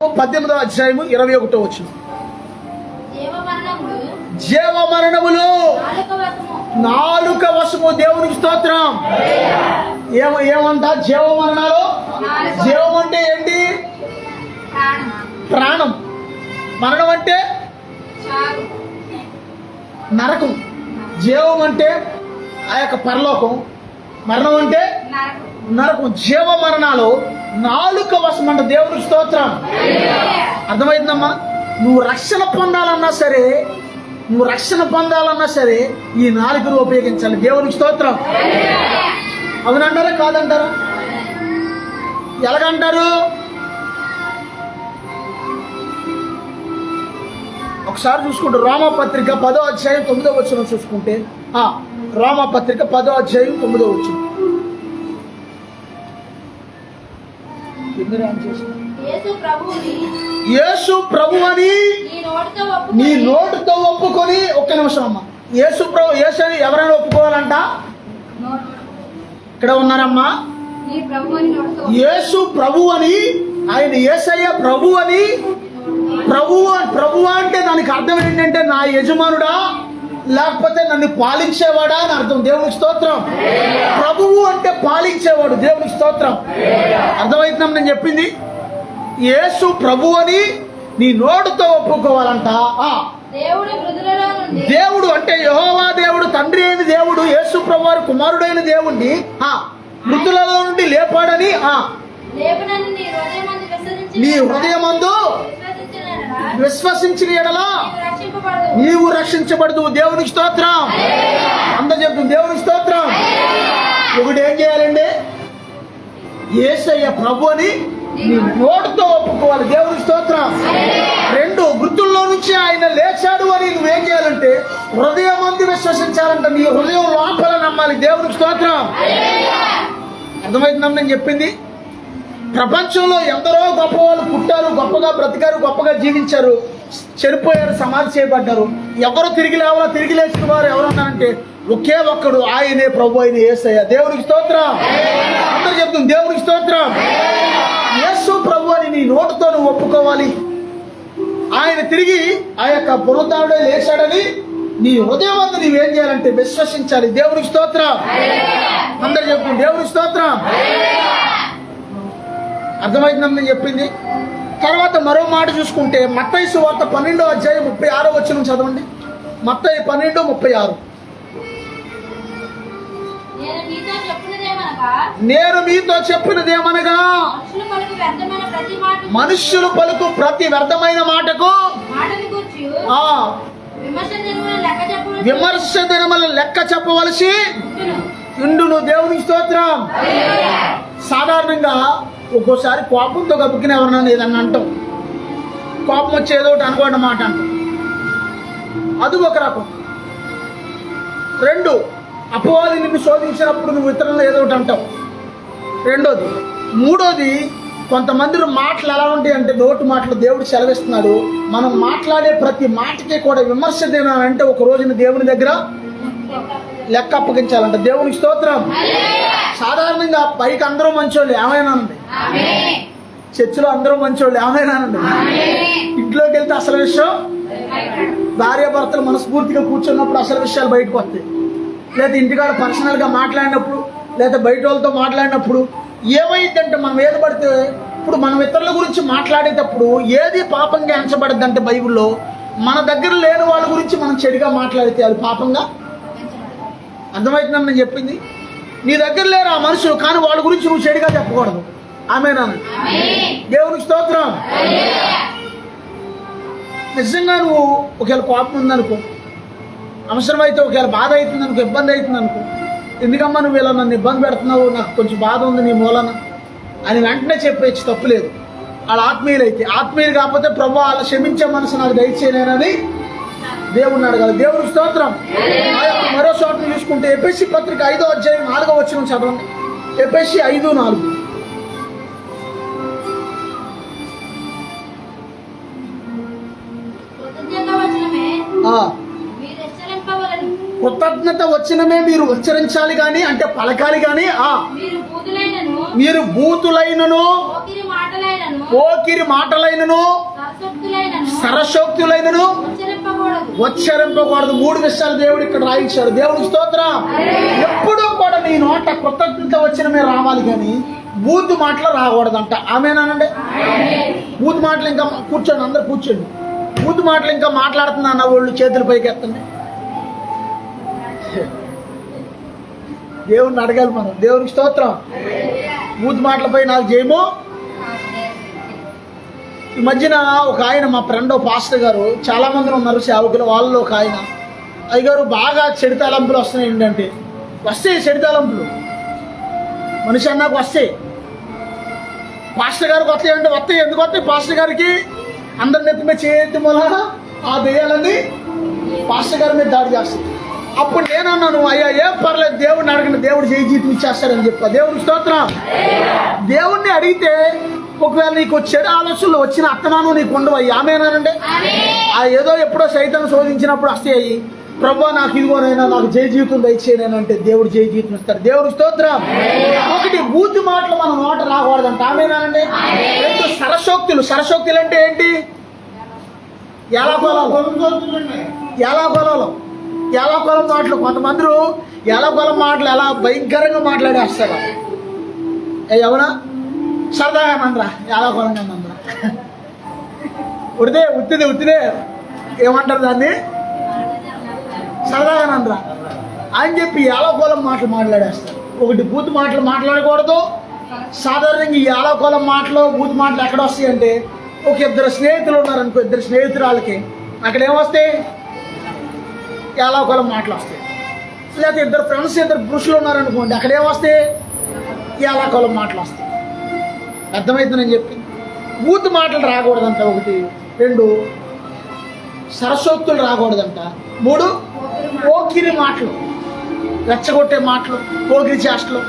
18వ అధ్యాయము 21వ వచనం. జీవ మరణములు నాలుక వశము. దేవునికి స్తోత్రం. ఏమంట జీవ మరణాలు? జీవం అంటే ఏంటి? ప్రాణం. మరణం అంటే నరకం. జీవం అంటే ఆ యొక్క పరలోకం, మరణం అంటే నరకం. జీవ మరణాలు నాలుక వశం అంట. దేవునికి స్తోత్రం. అర్థమైందమ్మా? నువ్వు రక్షణ పొందాలన్నా సరే ఈ నాలుకను ఉపయోగించాలి. దేవునికి స్తోత్రం. అవునంటారా కాదంటారా? ఎలాగంటారు? ఒకసారి చూసుకుంటే రోమాపత్రిక 10వ అధ్యాయం 9వ వచనం చూసుకుంటే, రోమాపత్రిక 10వ అధ్యాయం 9వ వచనం. యేసు ప్రభు అని నీ నోటితో ఒప్పుకొని, ఒక్క నిమిషం అమ్మా, యేసు అని ఎవరైనా ఒప్పుకోవాలంట? ఇక్కడ ఉన్నారమ్మా. యేసు ప్రభు అని, ఆయన యేసయ్య ప్రభు అని. ప్రభు అంటే దానికి అర్థం ఏంటంటే నా యజమానుడా, లేకపోతే నన్ను పాలించేవాడా అని అర్థం. దేవునికి స్తోత్రం. ప్రభువు అంటే పాలించేవాడు. దేవునికి స్తోత్రం. అర్థమవుతుందని నేను చెప్పింది. యేసు ప్రభు అని నీ నోటితో ఒప్పుకోవాలంట. దేవుడు అంటే యెహోవా దేవుడు, తండ్రి అయిన దేవుడు, యేసు ప్రభు వారి కుమారుడైన దేవుణ్ణి మృతులలో నుండి లేపాడని నీ హృదయమందు విశ్వసించిన యెడల నీవు రక్షించబడదు. దేవునికి స్తోత్రం. అందరూ చెప్తుంది దేవునికి స్తోత్రం. ఒకటి ఏం చేయాలండి? యేసయ్య ప్రభు అని నీ నోటితో ఒప్పుకోవాలి. దేవునికి స్తోత్రం. 2, మృతుల్లో నుంచి ఆయన లేచాడు అని నువ్వేం చేయాలంటే హృదయమందు విశ్వసించాలంట. నీ హృదయం లోపల నమ్మాలి. దేవునికి స్తోత్రం. అర్థమవుతుందని నేను చెప్పింది. ప్రపంచంలో ఎందరో గొప్ప వాళ్ళు పుట్టారు, గొప్పగా బ్రతికారు, గొప్పగా జీవించారు, చనిపోయారు, సమాధి చేయబడ్డారు. ఎవరు తిరిగి లేచిన వారు ఎవరున్నారంటే ఒకే ఒక్కడు, ఆయనే ప్రభు అయిన యేసయ్య. దేవునికి స్తోత్రం. అందరూ చెప్తుంది దేవునికి స్తోత్రం. యేసు ప్రభు అని నీ నోటితో నువ్వు ఒప్పుకోవాలి. ఆయన తిరిగి ఆ యొక్క పునరుద్ధానుడే లేచాడని నీ హృదయం వద్ద నీవేం చేయాలంటే విశ్వసించాలి. దేవునికి స్తోత్రం. అందరూ చెప్తుంది దేవునికి స్తోత్రం. అర్థమైందని చెప్పింది. తర్వాత మరో మాట చూసుకుంటే మత్తయి సువార్త 12వ అధ్యాయం 36వ వచనం చదవండి. మత్తయి 12:36. నేను మీతో చెప్పినదేమనగా మనుష్యులు పలుకు ప్రతి వ్యర్థమైన మాటకు విమర్శ దినముల లెక్క చెప్పవలసి ఉండును. దేవునికి స్తోత్రం. సాధారణంగా ఒక్కోసారి కోపంతో గబుక్కుని ఎవరన్నా ఏదన్నా అంటాం, కోపం వచ్చి ఏదో ఒకటి అనుకోండి మాట అంటాం, అది ఒక రకం. 2, అపవాది నిన్ను శోధించినప్పుడు నువ్వు ఇతరులను ఏదో ఒకటి అంటావు. 2వది. 3వది, కొంతమంది మాటలు ఎలా ఉంటాయి అంటే నోటి మాటలు. దేవుడు సెలవిస్తున్నాడు, మనం మాట్లాడే ప్రతి మాటకి కూడా విమర్శ తినాలంటే ఒక రోజున దేవుని దగ్గర లెక్క అప్పగించాలంట. దేవునికి స్తోత్రం. సాధారణంగా పైకి అందరూ మంచోళ్ళు, ఏమైనానండి. చర్చిలో అందరూ మంచోళ్ళు, ఏమైనానండి. ఇంట్లోకి వెళ్తే అసలు విషయం, భార్యాభర్తలు మనస్ఫూర్తిగా కూర్చున్నప్పుడు అసలు విషయాలు బయటకు వస్తాయి. లేదా ఇంటికాడ పర్సనల్గా మాట్లాడినప్పుడు, లేదా బయట వాళ్ళతో మాట్లాడినప్పుడు ఏమైందంటే మనం ఏది పడితే ఇప్పుడు మనం ఇతరుల గురించి మాట్లాడేటప్పుడు ఏది పాపంగా ఎంచబడద్దు అంటే బైబిల్లో మన దగ్గర లేని వాళ్ళ గురించి మనం చెడుగా మాట్లాడితే అది పాపంగా. అర్థమవుతుందని నేను చెప్పింది. నీ దగ్గర లేరు ఆ మనుషులు, కానీ వాళ్ళ గురించి నువ్వు చెడుగా చెప్పకూడదు. ఆమేనా? దేవునికి స్తోత్రం. నిజంగా నువ్వు ఒకవేళ కోపం ఉందనుకో, అవసరమైతే ఒకవేళ బాధ అవుతుంది అనుకో, ఇబ్బంది అవుతుంది అనుకో, ఎందుకమ్మా నువ్వు ఇలా నన్ను ఇబ్బంది పెడుతున్నావు, నాకు కొంచెం బాధ ఉంది నీ మూలన అని వెంటనే చెప్పేసి తప్పులేదు. వాళ్ళ ఆత్మీయులు కాకపోతే ప్రభు వాళ్ళ క్షమించే మనసు నాకు దయచేయలేనని దేవుణ్ణి అడగాలి. దేవునికి స్తోత్రం. మరో చోటను చూసుకుంటే ఎఫెసీ పత్రిక 5వ అధ్యాయం 4వ వచనం చదవండి. ఎఫెసీ 5:4. కృతజ్ఞత వచ్చినమే మీరు ఉచ్చరించాలి కానీ, అంటే పలకాలి కానీ, మీరు బూతులైనను పోకిరి మాటలైనను సరశోక్తులైనను ఉచ్చరింపకూడదు. 3 విషయాలు దేవుడు ఇక్కడ రాయించాడు. దేవుడికి స్తోత్రం. ఎప్పుడూ కూడా నీ నోట కృతజ్ఞత వచ్చిన మీరు రావాలి, కానీ బూతు మాటలు రాకూడదంట. ఆమేనానండి? బూతు మాటలు ఇంకా కూర్చోండి, అందరు కూర్చోండి. బూతు మాటలు ఇంకా మాట్లాడుతున్నా అన్న వాళ్ళు చేతుల పైకి ఎత్తండి. దేవుడిని అడగాలి మనం. దేవునికి స్తోత్రం. బూతు మాటలపై నాకు జయము. ఈ మధ్యన ఒక ఆయన, మా ఫ్రెండ్ పాస్టర్ గారు, చాలా మంది ఉన్నారు సేవకులు, వాళ్ళలో ఒక ఆయన, అయ్యగారు బాగా చెడు తలంపులు వస్తున్నాయి. ఏంటంటే వస్తాయి చెడు తలంపులు, మనిషి అన్నాకు వస్తాయి. పాస్టర్ గారికి వస్తాయి అంటే వస్తాయి. ఎందుకు వస్తాయి? పాస్టర్ గారికి అందరి నెత్తి మీద చేతి మూలన ఆ దెయ్యాలన్నీ పాస్టర్ గారి మీద దాడి చేస్తాయి. అప్పుడు నేనన్నాను, అయ్యా ఏం పర్లేదు, దేవుడిని అడగండి, దేవుడు చేయి జీతం ఇచ్చేస్తాడని చెప్పా. దేవుడికి స్తోత్రం. దేవుణ్ణి అడిగితే ఒకవేళ నీకు చెడు ఆలోచనలు వచ్చిన అత్తనాను నీకు ఉండవు. ఆమేనానండి? ఆ ఏదో ఎప్పుడో సైతం శోధించినప్పుడు వస్తాయి. ప్రభువా నాకు ఇదిగోనైనా నాకు జయ జీవితం దయచేయనంటే దేవుడు జయ జీవితం ఇస్తాడు. దేవుడికి స్తోత్రం. ఒకటి, బూతు మాటలు మన నోట రాకూడదంట. ఆమేనానండి? 2 సరశోక్తులు. సరశోక్తులు అంటే ఏంటి? ఏలాకొలం మాటలు. కొంతమంది ఏలాకొలం మాటలు ఎలా భయంకరంగా మాట్లాడేస్తారు. ఎవరా సరదాగా నందరా ఏలాకొలంగా నందరా ఉత్తిదే ఏమంటారు దాన్ని? సరదాగా నందరా అని చెప్పి ఏలాకోలం మాటలు మాట్లాడేస్తారు. ఒకటి, బూతు మాటలు మాట్లాడకూడదు. సాధారణంగా ఈ ఏలాకోలం మాటలు బూతు మాటలు ఎక్కడ వస్తాయి అంటే, ఒక 2 స్నేహితులు ఉన్నారనుకో, 2 స్నేహితురాలకి అక్కడ ఏమొస్తాయి? ఏలాకోలం మాటలు వస్తాయి. లేకపోతే 2 ఫ్రెండ్స్, 2 పురుషులు ఉన్నారనుకోండి, అక్కడ ఏమొస్తాయి? ఏలాకోలం మాటలు వస్తాయి. అర్థమవుతుందని చెప్పి బూతు మాటలు రాకూడదంట. 1. 2 సరస్వక్తులు రాకూడదంట. 3 పోకిరి మాటలు, రెచ్చగొట్టే మాటలు, పోకిరి చేష్టలు.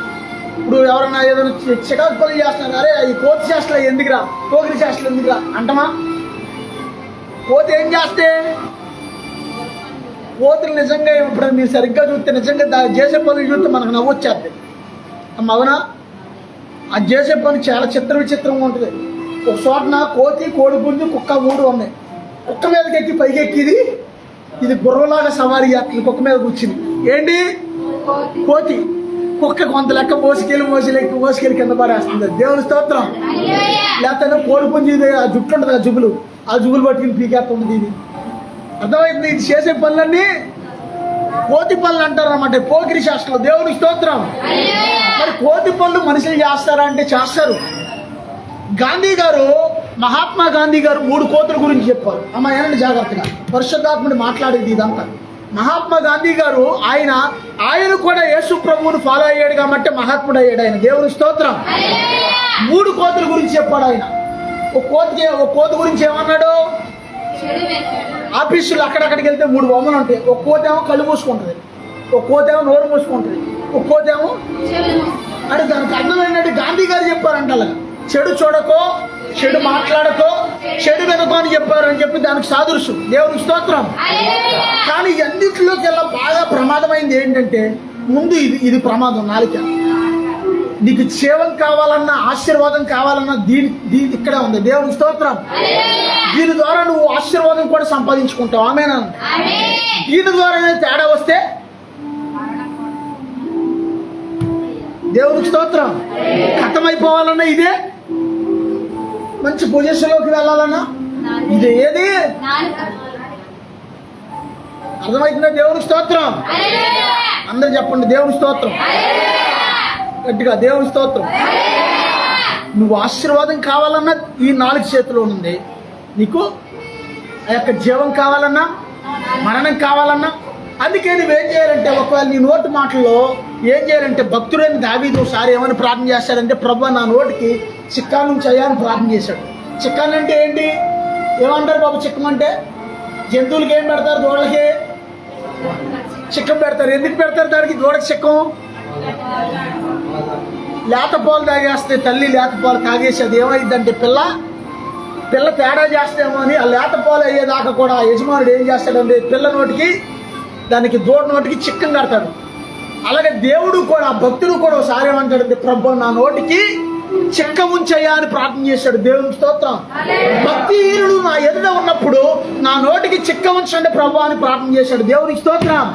ఇప్పుడు ఎవరన్నా ఏదైనా చికాకు పనులు చేస్తున్నారు, అరే ఈ కోతి చేష్టలు ఎందుకురా, పోకిరి చేష్టలు ఎందుకురా అంటమా? కోతి ఏం చేస్తే, కోతులు నిజంగా ఇప్పుడు మీరు సరిగ్గా చూస్తే నిజంగా చేసే పనులు చూస్తే మనకు నవ్వొచ్చేద్ది. అవునా? అది చేసే పని చాలా విచిత్రంగా ఉంటుంది. ఒక చోటన కోతి, కోడిపుంజు, కుక్క 3 ఉన్నాయి. కుక్క మీదకి ఎక్కి పైకి ఎక్కిది, ఇది గుర్రలాగా సవారీ చేస్తుంది. కుక్క మీద కూర్చుని ఏంటి? కోతి. కుక్క కొంత లెక్క మోసుకెళ్ళి కింద పారేస్తుంది. దేవుని స్తోత్రం. లేకపోతే కోడిపుంజు ఇది ఆ జుట్టు ఉంటుంది, ఆ జుగులు పట్టుకుని పీకేస్తుంది. ఇది అర్థమైంది? ఇది చేసే పనులన్నీ కోతి పనులు అంటారు అన్నమాట, పోకిరి శాస్త్రంలో. దేవునికి స్తోత్రం. మరి కోతి పనులు మనుషులు చేస్తారా అంటే చేస్తారు. గాంధీ గారు, మహాత్మా గాంధీ గారు 3 కోతుల గురించి చెప్పారు. అమ్మ ఏనండి జాగ్రత్తగా, పరిశుద్ధాత్ముడు మాట్లాడేది ఇదంతా. మహాత్మా గాంధీ గారు ఆయన కూడా యేసు ప్రభువును ఫాలో అయ్యాడు కాబట్టి మహాత్ముడు అయ్యాడు ఆయన. దేవుని స్తోత్రం. 3 కోతుల గురించి చెప్పాడు ఆయన. ఒక కోతి గురించి ఏమన్నాడు? ఆఫీసులు అక్కడక్కడికి వెళ్తే 3 బొమ్మలు ఉంటాయి. ఒక కోతి ఏమో కళ్ళు మూసుకుంటుంది, ఒక కోతి ఏమో నోరు మూసుకుంటుంది, ఒక కోతి ఏమో అంటే దానికి అర్థమైనట్టు గాంధీ గారు చెప్పారంట, అలాగా చెడు చూడకో, చెడు మాట్లాడకో, చెడు వినకో అని చెప్పారని చెప్పి దానికి సాదృశ్యం. దేవునికి స్తోత్రం. కానీ అన్నింటిలోకి వెళ్ళా బాగా ప్రమాదమైంది ఏంటంటే, ముందు ఇది ప్రమాదం. నాలుక. నీకు క్షేమం కావాలన్నా, ఆశీర్వాదం కావాలన్నా దీని ఇక్కడే ఉంది. దేవునికి స్తోత్రం. దీని ద్వారా నువ్వు ఆశీర్వాదం కూడా సంపాదించుకుంటావు. ఆమేనా? దీని ద్వారా తేడా వస్తే దేవునికి స్తోత్రం. ఖతమైపోవాలన్నా ఇదే, మంచి పొజిషన్లోకి వెళ్ళాలన్నా ఇది. ఏది అర్థమవుతుందా? దేవునికి స్తోత్రం. అందరు చెప్పండి దేవునికి స్తోత్రం గట్టిగా. దేవునికి స్తోత్రం. నువ్వు ఆశీర్వాదం కావాలన్నా ఈ 4 చేతిలో ఉంది. నీకు ఆ యొక్క జీవం కావాలన్నా, మరణం కావాలన్నా. అందుకే నువ్వేం చేయాలంటే, ఒకవేళ నీ నోటి మాటల్లో ఏం చేయాలంటే, భక్తుడైన దావీదు ఒకసారి ఏమని ప్రార్థన చేశాడంటే, ప్రభువా నా నోటికి చిక్కా నుంచి అయ్యాలని ప్రార్థన చేశాడు. చిక్కాన్ అంటే ఏంటి? ఏమంటారు బాబు చిక్కం అంటే? జంతువులకి ఏం పెడతారు? దూడలకి చిక్కం పెడతారు. ఎందుకు పెడతారు దానికి? దూడకి చిక్కం లేత పాలు తాగేస్తే, తల్లి లేత పాలు తాగేసి అది ఏమైందంటే పిల్ల తేడా చేస్తేమో అని ఆ లేత పాలు అయ్యేదాకా కూడా యజమానుడు ఏం చేస్తాడంటే, పిల్ల నోటికి, దానికి దూడ నోటికి చిక్కం కడతాడు. అలాగే దేవుడు కూడా, భక్తుడు కూడా ఒకసారి ఏమంటాడంటే, ప్రభు నా నోటికి చిక్క ఉంచయ్యా అని ప్రార్థన చేశాడు. దేవునికి స్తోత్రం. భక్తిహీనుడు నా ఎదుట ఉన్నప్పుడు నా నోటికి చిక్క ఉంచండి ప్రభు అని ప్రార్థన చేశాడు. దేవునికి స్తోత్రం.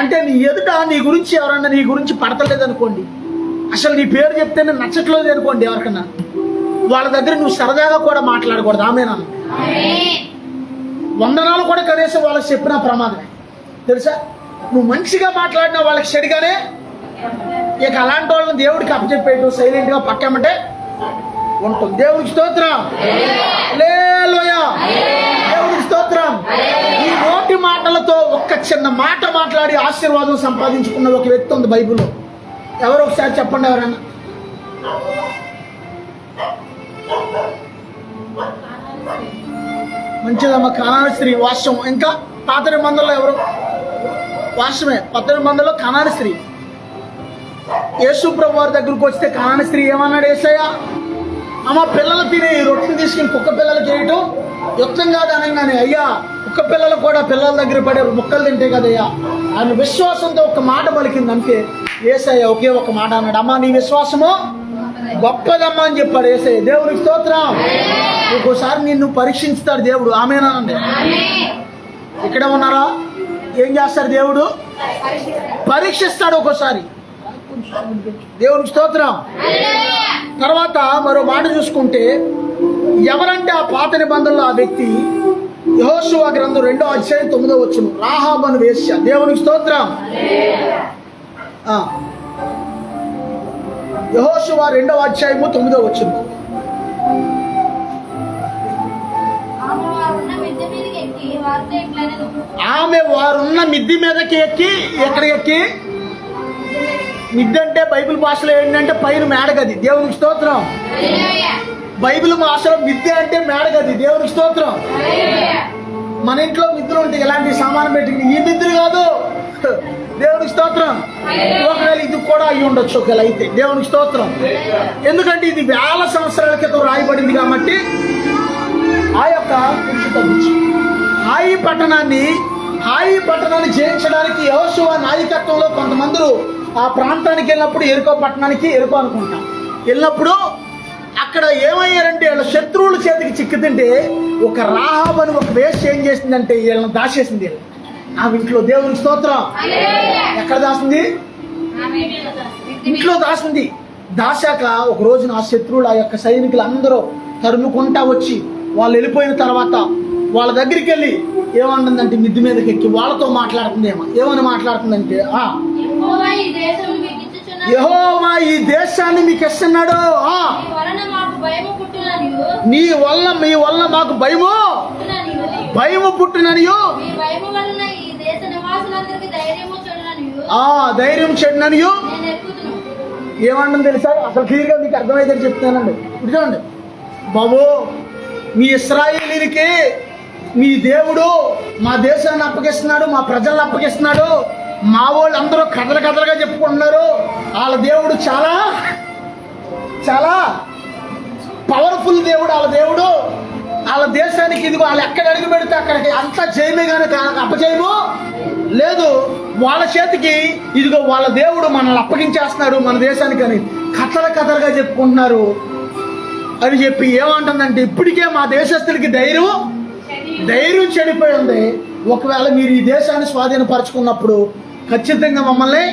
అంటే నీ ఎదుట నీ గురించి ఎవరన్నా నీ గురించి పడతలేదు అనుకోండి, అసలు నీ పేరు చెప్తేనే నచ్చట్లేదు అనుకోండి ఎవరికన్నా, వాళ్ళ దగ్గర నువ్వు సరదాగా కూడా మాట్లాడకూడదు. ఆమేనా? వందనాలు కూడా కనీసం వాళ్ళకి చెప్పినా ప్రమాదమే తెలుసా. నువ్వు మంచిగా మాట్లాడినా వాళ్ళకి చెడుగానే. ఇక అలాంటి వాళ్ళని దేవుడికి అప్పచెప్పేటు సైలెంట్ గా పక్కామంటే ఉంటుంది. దేవుడికి స్తోత్రం. హల్లెలూయా. దేవుడికి స్తోత్రం. ఈ నోటి మాటలతో ఒక్క చిన్న మాట మాట్లాడి ఆశీర్వాదం సంపాదించుకున్న ఒక వ్యక్తి ఉంది బైబిల్లో. ఎవరు ఒకసారి చెప్పండి ఎవరన్నా. మంచిదమ్మ కనాని స్త్రీ వాష్యం. ఇంకా పాత నిబంధనలో ఎవరు? వాష్యమే. కొత్త నిబంధనలో కనాని స్త్రీ. యేసు ప్రభు వారి దగ్గరకు వస్తే కనాని స్త్రీ ఏమన్నాడు? యేసయ్య, అమ్మ పిల్లలు తిని రొట్టెని తీసుకుని కుక్క పిల్లలకి వేయటం యుక్తం కాదు అనగానే, అయ్యా కుక్క పిల్లలు కూడా పిల్లల దగ్గర పడే ముక్కలు తింటే కదయ్యా. ఆయన విశ్వాసంతో ఒక మాట పలికింది అంతే. యేసయ్య ఒకే ఒక మాట అన్నాడు, అమ్మా నీ విశ్వాసము గొప్పదమ్మా అని చెప్పాడు యేసయ్య. దేవునికి స్తోత్రం. ఒక్కోసారి నిన్ను పరీక్షించుతాడు దేవుడు. ఆమేనండి. ఇక్కడే ఉన్నారా? ఏం చేస్తాడు దేవుడు? పరీక్షిస్తాడు ఒక్కోసారి. దేవునికి స్తోత్రం. తర్వాత మరో మాట చూసుకుంటే, ఎవరంటే ఆ పాత నిబంధనలో ఆ వ్యక్తి యెహోషువ గ్రంథం 2వ అధ్యాయం 9వ వచనం, రాహాబు అను వేశ్య. దేవునికి స్తోత్రం. యెహోషువ 2వ అధ్యాయము 9వ వచనం. ఆమె వారున్న మిద్ది మీదకి ఎక్కి, ఎక్కడ ఎక్కి? మిద్ది అంటే బైబిల్ భాషలో ఏంటంటే పైన మేడగది. దేవునికి స్తోత్రం. బైబిల్ భాషలో మిద్ది అంటే మేడగది. దేవునికి స్తోత్రం. మన ఇంట్లో మిద్దులు ఉంటాయి, ఎలాంటి సామాను పెట్టుకుని. ఈ మిద్దులు కాదు. దేవునికి స్తోత్రం. ఒకవేళ ఇది కూడా అయ్యి ఉండొచ్చు ఒకవేళ అయితే. దేవునికి స్తోత్రం. ఎందుకంటే ఇది వేల సంవత్సరాల క్రితం రాయబడింది కాబట్టి ఆ యొక్క హాయి పట్టణాన్ని జయించడానికి యెహోషువ నాయకత్వంలో కొంతమంది ఆ ప్రాంతానికి వెళ్ళినప్పుడు, ఎరుకో పట్టణానికి, ఎరుకో అనుకుంటాం వెళ్ళినప్పుడు అక్కడ ఏమయ్యారంటే వీళ్ళ శత్రువుల చేతికి చిక్కుతుంటే ఒక రాహాబు అని ఒక వేశ్య ఏం చేసిందంటే వీళ్ళని దాచేసింది. ఆ ఇంట్లో. దేవునికి స్తోత్రం. ఎక్కడ దాసింది? ఇంట్లో దాసింది. దాశాక ఒక రోజున ఆ శత్రువులు ఆ యొక్క సైనికులు అందరూ తరుముకుంటా వచ్చి వాళ్ళు వెళ్ళిపోయిన తర్వాత వాళ్ళ దగ్గరికి వెళ్ళి ఏమంటుందంటే మిద్ది మీదకి ఎక్కి వాళ్ళతో మాట్లాడుతుందేమో. ఏమని మాట్లాడుతుందంటే, యెహోవా ఈ దేశాన్ని మీకు ఇస్తున్నాడు, మీ వల్ల మాకు భయము పుట్టుననియు ధైర్యం చెడుననియు. ఏమంటుంది తెలుసా? అసలు క్లియర్గా మీకు అర్థమైతే చెప్తున్నానండి. ఇప్పుడు చూడండి బాబు, మీ ఇశ్రాయేలీయులకి మీ దేవుడు మా దేశాన్ని అప్పగిస్తున్నాడు, మా ప్రజలను అప్పగిస్తున్నాడు. మా వాళ్ళు అందరూ కథలుగా చెప్పుకుంటున్నారు. వాళ్ళ దేవుడు చాలా చాలా పవర్ఫుల్ దేవుడు. వాళ్ళ దేవుడు వాళ్ళ దేశానికి ఇదిగో వాళ్ళు ఎక్కడ అడుగు పెడితే అక్కడికి అంతా జయమే కానీ అప్పజయము లేదు. వాళ్ళ చేతికి ఇదిగో వాళ్ళ దేవుడు మనల్ని అప్పగించేస్తున్నాడు మన దేశానికి అని కథలుగా చెప్పుకుంటున్నారు అని చెప్పి ఏమంటుందంటే, ఇప్పటికే మా దేశస్తులకి ధైర్యం చెడిపోయి ఉంది. ఒకవేళ మీరు ఈ దేశాన్ని స్వాధీనపరచుకున్నప్పుడు ఖచ్చితంగా మమ్మల్ని,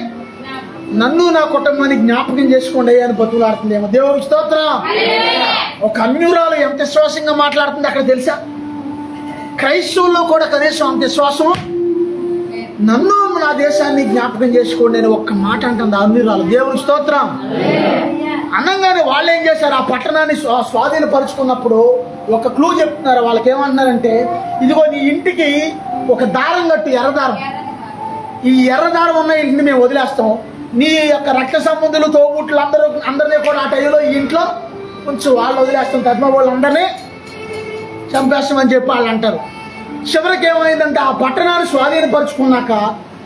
నన్ను నా కుటుంబాన్ని జ్ఞాపకం చేసుకోండి అని బతుకులాడుతుందేమో. దేవుడికి స్తోత్రం. ఒక అన్యురాలు ఎంత విశ్వాసంగా మాట్లాడుతుంది అక్కడ తెలుసా? క్రైస్తవుల్లో కూడా కనీసం అంత విశ్వాసం. నన్ను నా దేశాన్ని జ్ఞాపకం చేసుకోండి అని ఒక్క మాట అంటుంది అన్యురాలు. దేవుడికి స్తోత్రం. అనగానే వాళ్ళు ఏం చేశారు? ఆ పట్టణాన్ని స్వాధీనపరుచుకున్నప్పుడు ఒక క్లూ చెప్తున్నారు. వాళ్ళకి ఏమంటున్నారంటే, ఇదిగో నీ ఇంటికి ఒక దారం కట్టు, ఎర్రదారం. ఈ ఎర్రదారం ఉన్న ఇంటిని మేము వదిలేస్తాం. నీ యొక్క రక్త సంబంధులు, తోబుట్లు అందరినీ కూడా ఆ టైంలో ఈ ఇంట్లో కొంచెం వాళ్ళు వదిలేస్తాం, తద్మ వాళ్ళు అందరినీ చంపేస్తామని చెప్పి వాళ్ళు అంటారు. చివరికి ఏమైందంటే, ఆ పట్టణాన్ని స్వాధీనపరుచుకున్నాక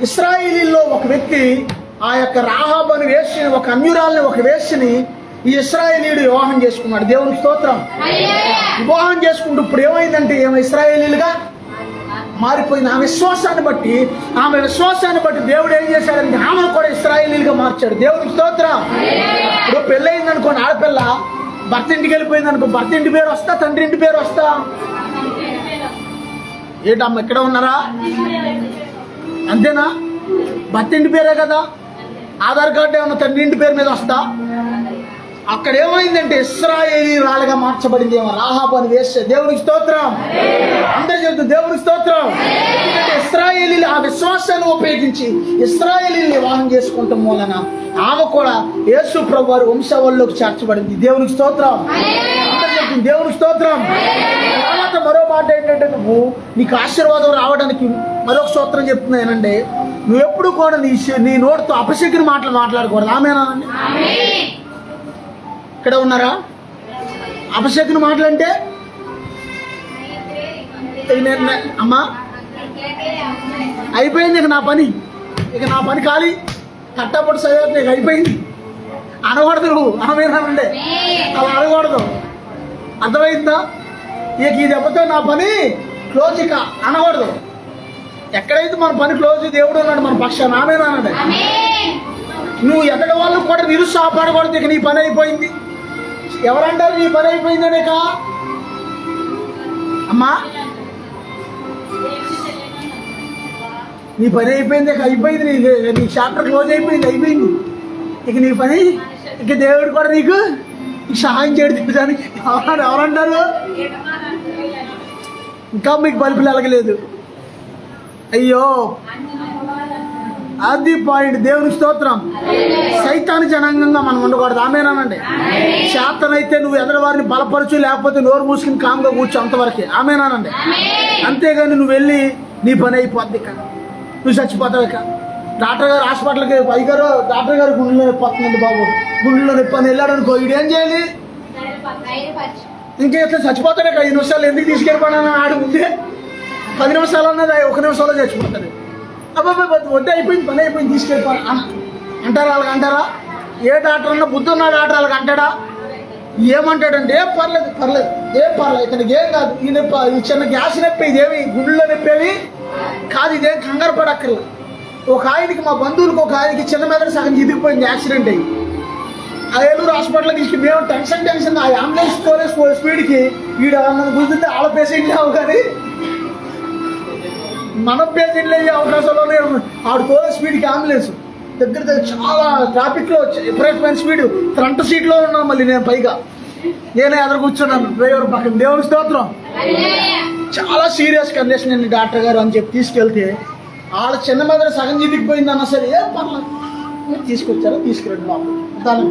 ఇశ్రాయేలీల్లో ఒక వ్యక్తి ఆ యొక్క రాహాబు అని వేశ్యని, ఒక అన్యురాల్ని, ఒక వేశ్యని ఈ ఇశ్రాయేలీయుడు వివాహం చేసుకున్నాడు. దేవునికి స్తోత్రం. వివాహం చేసుకుంటూ ఇప్పుడు ఏమైందంటే, ఇస్రాయేలీలుగా మారిపోయింది. ఆమె విశ్వాసాన్ని బట్టి దేవుడు ఏం చేశాడంటే ఆమెను కూడా ఇశ్రాయేలీలుగా మార్చాడు. దేవునికి స్తోత్రం. ఇప్పుడు పెళ్ళయింది అనుకోండి, ఆడపిల్ల భర్త ఇంటికి వెళ్ళిపోయింది అనుకో, భర్త ఇంటి పేరు వస్తా, తండ్రి ఇంటి పేరు వస్తా? ఏంటమ్మ ఇక్కడ ఉన్నారా? అంతేనా? భర్త ఇంటి పేరే కదా. ఆధార్ కార్డు ఏమన్నా తండ్రి ఇంటి పేరు మీద వస్తా? అక్కడ ఏమైందంటే ఇశ్రాయేలీయురాలుగా మార్చబడింది. ఏమో రాహాబు అని వేస్తే. దేవునికి స్తోత్రం. అందరూ చెబుతూ దేవునికి స్తోత్రం. ఎందుకంటే ఇశ్రాయేలీలు ఆ విశ్వాసాన్ని ఉపయోగించి ఇశ్రాయేలీని వివాహం చేసుకుంటాం మూలన ఆమె కూడా యేసు ప్రభు వారి వంశావళిలోకి చేర్చబడింది. దేవునికి స్తోత్రం. అందరూ చెబుతుంది దేవునికి స్తోత్రం. తర్వాత మరో మాట ఏంటంటే, నువ్వు నీకు ఆశీర్వాదం రావడానికి మరొక స్తోత్రం చెప్తున్నానండి. నువ్వు ఎప్పుడు కూడా నీ నోటితో అపశకుని మాటలు మాట్లాడకూడదు. ఆమేనండి. ఇక్కడ ఉన్నారా? అపశకుని మాటలంటే అమ్మా అయిపోయింది, ఇక నా పని ఖాళీ, కట్టపడి సరిగ్గా ఇక అయిపోయింది అనకూడదు. నువ్వు ఆమేనండి అలా అనకూడదు. అర్థమైందా? ఇక ఈ దెబ్బతో నా పని క్లోజ్ ఇక అనకూడదు. ఎక్కడైతే మన పని క్లోజ్, దేవుడు ఉన్నాడు మన పక్షాన. ఆమేనండి. నువ్వు ఎదటి వాళ్ళు కూడా నిరుత్సాహపడకూడదు. ఇక నీ పని అయిపోయింది. ఎవరంటారు నీ పని అయిపోయిందనే కా? అమ్మా నీ పని అయిపోయింది, ఇక అయిపోయింది. నీ చాప్టర్ క్లోజ్ అయిపోయింది. ఇక నీ పని, ఇక దేవుడు కూడా నీకు సహాయం చేయడానికి ఎవరంటారు? ఇంకా మీకు బలుపులు ఎలగలేదు. అయ్యో, అది పాయింట్. దేవునికి స్తోత్రం. సైతాను జనాంగంగా మనం ఉండకూడదు. ఆమేనానండి. శాతనైతే నువ్వు ఎదటి వారిని బలపరచు, లేకపోతే నోరు మూసుకుని కామ్గా కూర్చో, అంతవరకే. ఆమేనానండి. అంతేగాని నువ్వు వెళ్ళి నీ పని అయిపోద్ది ఇక, నువ్వు చచ్చిపోతావు ఇక. డాక్టర్ గారు హాస్పిటల్కి పైగారు, డాక్టర్ గారు గుండెలో నొప్పి వస్తుందండి బాబు, గుండెలో నొప్పి అని వెళ్ళాడు అనుకో, ఇదేం చేయాలి? ఇంకా ఎట్లా చచ్చిపోతాడు ఇక. 5 నిమిషాలు ఎందుకు తీసుకెళ్ళిపోయినా ఆడి ముందే 10 నిమిషాలు అన్నది 1 నిమిషంలో చచ్చిపోతాడు. అబ్బాయి వద్ద అయిపోయింది, పని అయిపోయింది, తీసుకెళ్ళిపో అంటారా? వాళ్ళకి అంటారా? ఏ డాక్టర్ అన్నా బుద్ధి ఉన్న డాక్టర్ వాళ్ళకి అంటాడా? ఏమంటాడంటే ఏం పర్లేదు ఇతనికి ఏం కాదు, ఈ చిన్న గ్యాస్ నొప్పి, ఇదేమి గుండెలో నొప్పేవి కాదు, ఇదేం కంగారు పడక్కర్లేదు. ఒక ఆయనకి, మా బంధువులకు ఒక ఆయనకి చిన్న మెదడు సగం చిదిగిపోయింది, యాక్సిడెంట్ అయ్యి. ఆ ఏలూరు హాస్పిటల్కి తీసుకుని మేము టెన్షన్ ఆ అంబులెన్స్ తోలే స్పీడ్కి వీడు నన్ను గుర్తుంటే వాళ్ళ పేషెంట్లు అవు, కానీ మన పేషెంట్లు అయ్యే అవకాశాలు ఆవిడ తోలే స్పీడ్కి అంబులెన్స్ దగ్గర చాలా ట్రాఫిక్లో విపరీతమైన స్పీడ్, ఫ్రంట్ సీట్లో ఉన్నాను మళ్ళీ నేను, పైగా నేనే ఎదురు కూర్చున్నాను డ్రైవర్ పక్కన. దేవుని స్తోత్రం. చాలా సీరియస్ కండిషన్ అండి డాక్టర్ గారు అని చెప్పి తీసుకెళ్తే, వాళ్ళ చిన్న మెదడు సగం చిదిగిపోయింది అన్నా సరే ఏం పర్లేదు, మీరు తీసుకొచ్చారో తీసుకురండి బాబు. దాని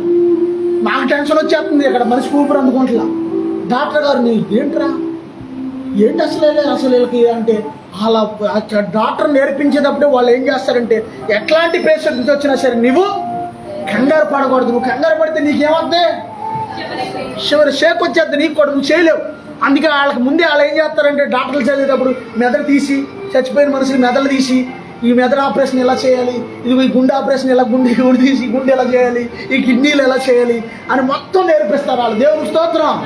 నాకు టెన్షన్ వచ్చేస్తుంది, ఇక్కడ మనిషి ఊపిరి అందుకుంటున్నా. డాక్టర్ గారు నీ ఏంట్రా, ఏంటి అసలు వీళ్ళకి అంటే, అలా డాక్టర్ నేర్పించేటప్పుడే వాళ్ళు ఏం చేస్తారంటే, ఎట్లాంటి పేషెంట్స్ వచ్చినా సరే నువ్వు కంగారు పడకూడదు. నువ్వు కంగారు పడితే నీకేమవుతుంది? షేక్ వచ్చేద్ది నీకు కూడా, నువ్వు చేయలేవు. అందుకే వాళ్ళకి ముందే వాళ్ళు ఏం చేస్తారంటే, డాక్టర్లు చదివేటప్పుడు మెదడు తీసి, చచ్చిపోయిన మనుషులు మెదడు తీసి, ఈ మెదడు ఆపరేషన్ ఎలా చేయాలి, ఇది ఈ గుండె ఆపరేషన్ ఎలా, గుండె తీసి గుండె ఎలా చేయాలి, ఈ కిడ్నీలు ఎలా చేయాలి అని మొత్తం నేర్పిస్తారు వాళ్ళు. దేవుని స్తోత్రం.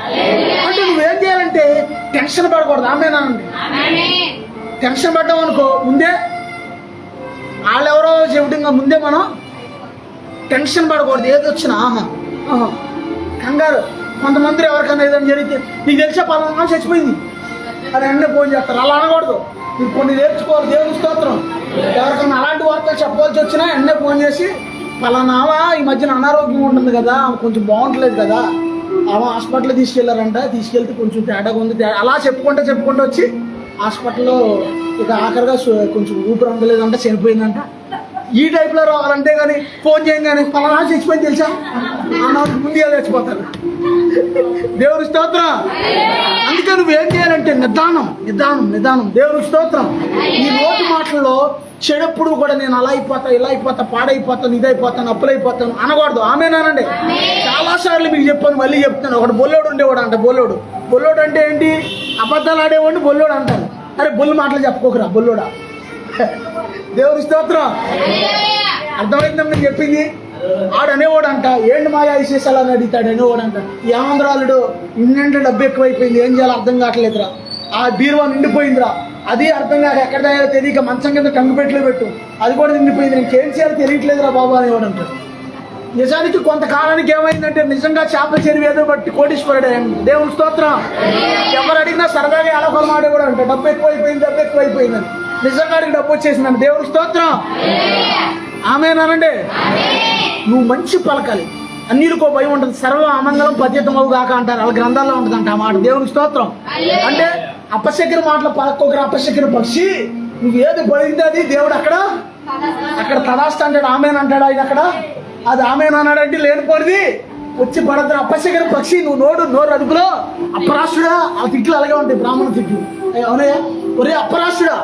అంటే నువ్వేం చేయాలంటే టెన్షన్ పడకూడదు. ఆమేనండి. టెన్షన్ పడ్డాం అనుకో, ముందే వాళ్ళెవరో చెబుతుంగా ముందే మనం టెన్షన్ పడకూడదు. ఏది వచ్చినా కంగారు. కొంతమంది ఎవరికైనా ఏదైనా జరిగితే, నీకు తెలిసే పలానా చచ్చిపోయింది అని వెంటనే ఫోన్ చేస్తారు. అలా అనకూడదు. నీకు కొన్ని నేర్చుకోవాలి. దేవుని స్తోత్రం. ఎవరికైనా అలాంటి వార్తలు చెప్పవలసి వచ్చినా వెంటనే ఫోన్ చేసి, పలానావా ఈ మధ్యన అనారోగ్యం ఉంటుంది కదా, కొంచెం బాగుంటలేదు కదా, ఆమె హాస్పిటల్ తీసుకెళ్లారంట, తీసుకెళ్తే కొంచెం తేడాగా ఉంది, అలా చెప్పుకుంటూ వచ్చి హాస్పిటల్లో ఇక ఆఖరిగా కొంచెం ఊపిరి అందలేదంట, చనిపోయిందంట. ఈ టైప్లో రావాలంటే కానీ ఫోన్ చేయగానే పలానా చచ్చిపోయింది తెలుసా అన్న ముందుగా చచ్చిపోతారు. దేవుని స్తోత్రం. అందుకే నువ్వేం చేయాలంటే నిదానం. దేవుని స్తోత్రం. ఈ నోటి మాటల్లో చెడప్పుడు కూడా నేను అలా అయిపోతా, ఇలా అయిపోతా, పాడైపోతాను, ఇదైపోతాను, అప్పులైపోతాను అనకూడదు. ఆమేనానండి. చాలాసార్లు మీకు చెప్పాను, మళ్ళీ చెప్తాను. ఒకటి బొల్లోడు ఉండేవాడు అంట. బొల్లోడు అంటే ఏంటి? అబద్ధాలు ఆడేవాడిని బొల్లోడు అంటారు. అరే బొల్లు మాటలు చెప్పుకోకరా బొల్లోడా. దేవుని స్తోత్రం. అర్థమైందని నేను చెప్పింది. ఆడనేవాడు అంట, ఏంటి మాయా విశేషాలు అని అడుగుతాడు అనేవాడు అంట. ఈ ఆంధ్రాలుడు ఇన్నంటే డబ్బు ఎక్కువైపోయింది, ఏం చేయాలో అర్థం కావట్లేదురా, ఆ బీరువా నిండిపోయిందిరా, అది అర్థం కాక ఎక్కడ తయారో తెలియక మంచం కింద టంగుపెట్లో పెట్టు, అది కూడా నిండిపోయింది, నేను ఏం చేయాలో తెలియట్లేదురా బాబు అని ఎవడు అంటాడు. నిజానికి కొంతకాలానికి ఏమైందంటే నిజంగా చేపల చెరువు ఏదో బట్టి కోటీశ్వరుడు అయ్యాడు. దేవుని స్తోత్రం. ఎవరు అడిగినా సరదాగా ఎలా కొనమాడే కూడా అంటే డబ్బు ఎక్కువైపోయింది అని. నిజంగా అడిగి డబ్బు వచ్చేసిందండి. దేవుని స్తోత్రం. ఆమేనండి. నువ్వు మంచి పలకాలి, అన్నిటికో భయం ఉంటుంది, సర్వ అమంగళం పతితమవు కాక అంటారు, వాళ్ళ గ్రంథాల్లో ఉంటుంది అంట ఆ మాట. దేవుని స్తోత్రం. అంటే అపశక్తిన మాటలు పలకొకరు అపశక్తిన పక్షి, నువ్వు ఏది పోయింది అది దేవుడు అక్కడ తదాస్త అంటాడు, ఆమెన్ అంటాడు ఆయన అక్కడ. అది ఆమెన్ అన్నాడంటే లేనిపోనిది వచ్చి పడతారు. అపశక్తిన పక్షి, నువ్వు నోరు అదుపులో అపరాష్ట్రుడా. ఆ తిట్లు అలాగే ఉంటాయి, బ్రాహ్మణ తిట్లు. అవునయ్యా, ఒరే అపరాష్ట్రుడా,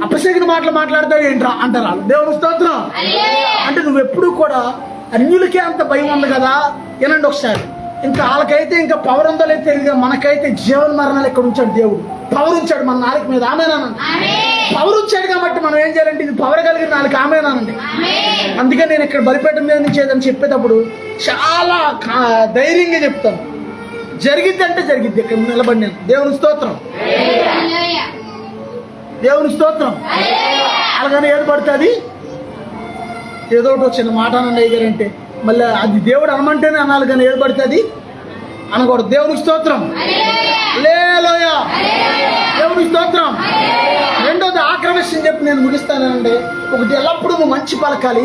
అపశక్తిన మాటలు మాట్లాడతావు ఏంట్రా అంటారు వాళ్ళు. దేవుని స్తోత్రం. అంటే నువ్వు ఎప్పుడు కూడా అన్యులకే అంత భయం ఉంది కదా. వినండి ఒకసారి, ఇంకా వాళ్ళకైతే ఇంకా పవర్ ఉందో లేదు తెలియదు, మనకైతే జీవన మరణాలు ఇక్కడ ఉంచాడు దేవుడు. పవర్ ఉంచాడు మన నాలుక మీద. ఆమేనానండి. పవర్ ఉంచాడు కాబట్టి మనం ఏం చేయాలంటే ఇది పవర్ కలిగిన నాలుక. ఆమేనానండి. అందుకే నేను ఇక్కడ బలిపేట మీద నుంచి ఏదని చెప్పేటప్పుడు చాలా ధైర్యంగా చెప్తాను. జరిగిద్ది అంటే జరిగిద్ది, ఇక్కడ నిలబడి నేను. దేవుని స్తోత్రం. దేవుని స్తోత్రం. అలాగని ఏది పడుతుంది ఏదో ఒకటి వచ్చిన మాట అనండి అయ్యారంటే మళ్ళీ అది దేవుడు అనమంటేనే అనాలి, కానీ ఏది పడుతుంది అనకూడదు. దేవునికి స్తోత్రం. హల్లెలూయా. దేవుని స్తోత్రం. రెండోది ఆక్రమించి చెప్పి నేను ముగిస్తానండి. ఒకటి, ఎల్లప్పుడూ నువ్వు మంచి పలకాలి,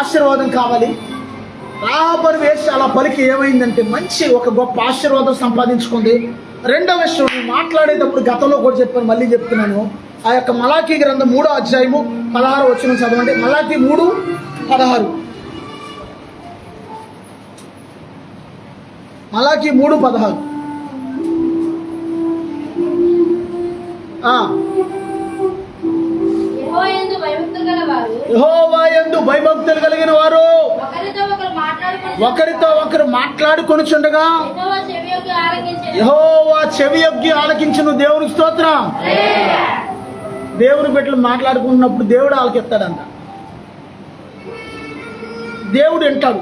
ఆశీర్వాదం కావాలి. రాబరి వేసి అలా పలికి ఏమైందంటే మంచి ఒక గొప్ప ఆశీర్వాదం సంపాదించుకుంది. రెండవ విషయం, నువ్వు మాట్లాడేటప్పుడు గతంలో కూడా చెప్పాను, మళ్ళీ చెప్తున్నాను. ఆ యొక్క మలాకీ గ్రంథం 3వ అధ్యాయము 16వ వచనం చదవండి. మలాకీ 3:16. మలాకీ 3:16. యెహోవా యందు భయభక్తులు కలిగిన వారు ఒకరితో ఒకరు మాట్లాడుకొనుచుండగా యెహోవా చెవియొగ్గి ఆలకించును. దేవునికి స్తోత్రం. దేవుని బిడ్డలు మాట్లాడుకున్నప్పుడు దేవుడు ఆలకిస్తాడంట, దేవుడు వింటాడు.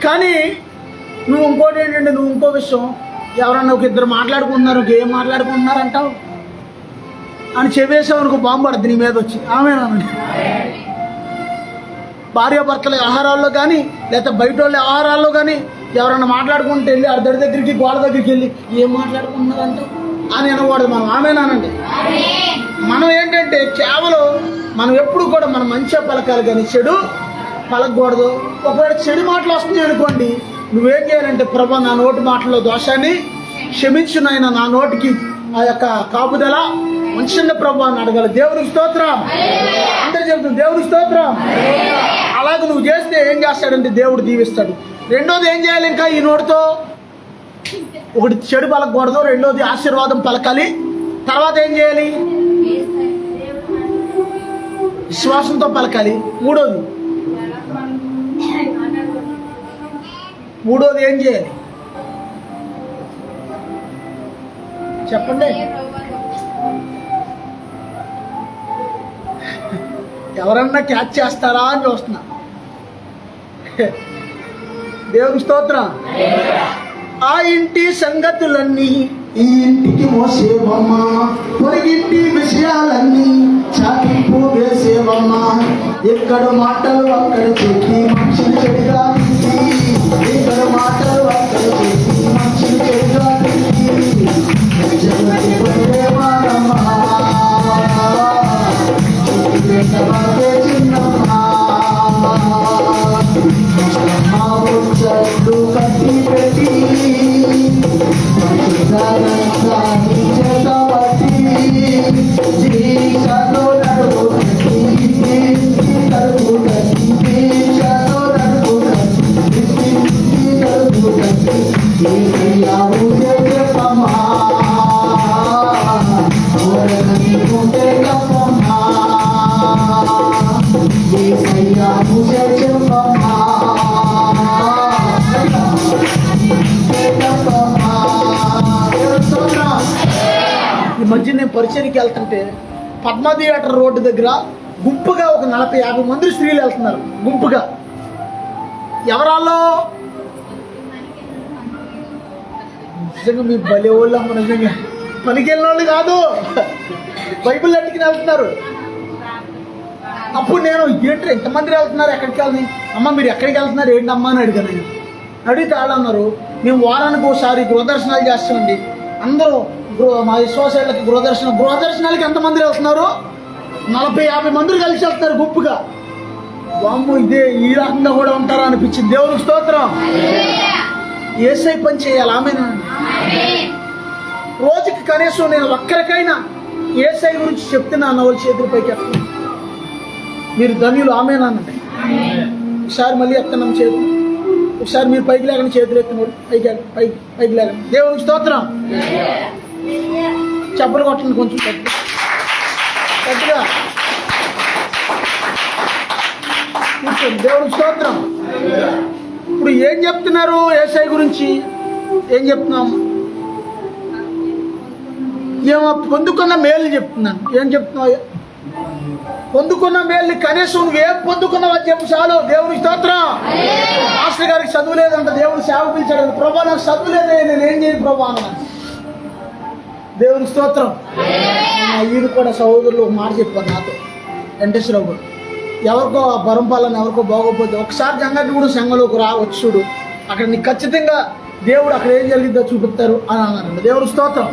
కానీ నువ్వు ఇంకోటి ఏంటంటే, నువ్వు ఇంకో విషయం, ఎవరన్నా ఒక ఇద్దరు మాట్లాడుకుంటున్నారు, ఏం మాట్లాడుకుంటున్నారు అంటావు అని చెవేసావు అనుకో, బాంబు పడుతుంది నీ మీద వచ్చి. ఆమేనండి. భార్యాభర్తల వ్యవహారాల్లో కానీ లేకపోతే బయట వాళ్ళ వ్యవహారాల్లో కానీ ఎవరన్నా మాట్లాడుకుంటూ వెళ్ళి అర్ధడి దగ్గరికి గోడ దగ్గరికి వెళ్ళి ఏం మాట్లాడుకుంటున్నారు అంటావు అని అనకూడదు మనం. ఆమేనానండి. మనం ఏంటంటే కేవలం మనం ఎప్పుడు కూడా మనం మంచిగా పలకాలి, కానీ చెడు పలకూడదు. ఒకవేళ చెడు మాటలు వస్తున్నాయి అనుకోండి, నువ్వేం చేయాలంటే, ప్రభా నా నోటి మాటల్లో దోషాన్ని క్షమించు నాయన, నా నోటికి ఆ యొక్క కాపుదల ఉంచండి ప్రభా అని అడగాలి. దేవునికి స్తోత్రం. అందరూ చెబుతుంది దేవునికి స్తోత్రం. అలాగే నువ్వు చేస్తే ఏం చేస్తాడంటే దేవుడు దీవిస్తాడు. రెండోది ఏం చేయాలి, ఇంకా ఈ నోటితో ఒకటి చెడు పలకూడదు, రెండోది ఆశీర్వాదం పలకాలి. తర్వాత ఏం చేయాలి, విశ్వాసంతో పలకాలి. మూడోది ఏం చేయాలి చెప్పండి. ఎవరన్నా క్యాచ్ చేస్తారా అని చూస్తున్నా. దేవుని స్తోత్రం. ఆ ఇంటి సంగతులన్నీ ఈ ఇంటికి మోసేవమ్మా, పొరిగింటి విషయాలన్నీ చాటింపు వేసేవమ్మా. ఎక్కడ మాటలు అక్కడ చెప్పి మనుషులు చెడుగా, ఇక్కడ మాటలు అక్కడ చెప్పి మనుషులు చెడుగా చెట్టు కట్టి పెట్టి ఈ మధ్య నేను పరిచయకి వెళ్తుంటే పద్మా థియేటర్ రోడ్డు దగ్గర గుంపుగా ఒక 40-50 మంది స్త్రీలు వెళ్తున్నారు గుంపుగా. ఎవరాల్లో నిజంగా మీ బలి వాళ్ళు నిజంగా పనికి వెళ్ళిన వాళ్ళు కాదు. బైబిల్ అట్టుకుని వెళ్తున్నారు. అప్పుడు నేను ఏంటి ఎంతమంది వెళ్తున్నారు, ఎక్కడికి వెళ్ళని? అమ్మ మీరు ఎక్కడికి వెళ్తున్నారు ఏంటమ్మా అని అడిగాను. నేను అడిగితే వాళ్ళు అన్నారు, మేము వారానికి ఒకసారి గృహదర్శనాలు చేస్తామండి. అందరూ మా విశ్వాసాలకి గృహదర్శనాలకి ఎంతమంది వెళ్తున్నారు? 40-50 మంది కలిసి వెళ్తున్నారు గుంపుగా. వామ్మో ఇదే ఈ రకంగా కూడా ఉంటారా అనిపించింది. దేవునికి స్తోత్రం. యేసయ్య పని చేయాలి. ఆమేనా? రోజుకి కనీసం నేను ఒక్కరికైనా యేసయ్య గురించి చెప్తున్నాను. వాళ్ళ చేతుల పైకి ఎత్తాను. మీరు ధన్యులు. ఆమేనండి. ఒకసారి మళ్ళీ ఎత్తన్నాం చేతులు. ఒకసారి మీరు పైకి లేకుండా చేతులు ఎత్తినాడు. పైకి లేకండి. దేవునికి స్తోత్రం. చెప్పలు కొట్టండి కొంచెం పెద్దగా కూర్చోండి. దేవునికి స్తోత్రం. ఇప్పుడు ఏం చెప్తున్నారు యేసయ్య గురించి? ఏం చెప్తున్నాం? ఏమో పొందుకున్న మేలు చెప్తున్నాను. ఏం చెప్తున్నావు? పొందుకున్న మేలు కనీసం నువ్వేం పొందుకున్నావు అని చెప్పు చాలు. దేవునికి స్తోత్రం. మాస్టర్ గారికి చదువు లేదంట. దేవుడు సేవ పిలిచాడు. ప్రభా నాకు చదువు లేదే, నేను ఏం చేయను ప్రభా అన్నాను. దేవునికి స్తోత్రం. ఈయన కూడా సహోదరులు ఒక మాట చెప్పారు నాతో, వెంకటేశ్వరరావు గారు. ఎవరికో బరంపాలని ఎవరికో బాగోపోతే ఒకసారి జంగటిగూడ సంఘంలోకి రావచ్చు చూడు, అక్కడ నీకు ఖచ్చితంగా దేవుడు అక్కడ ఏం జరిగిందో చూపిస్తారు అని అన్నారండి. దేవుని స్తోత్రం.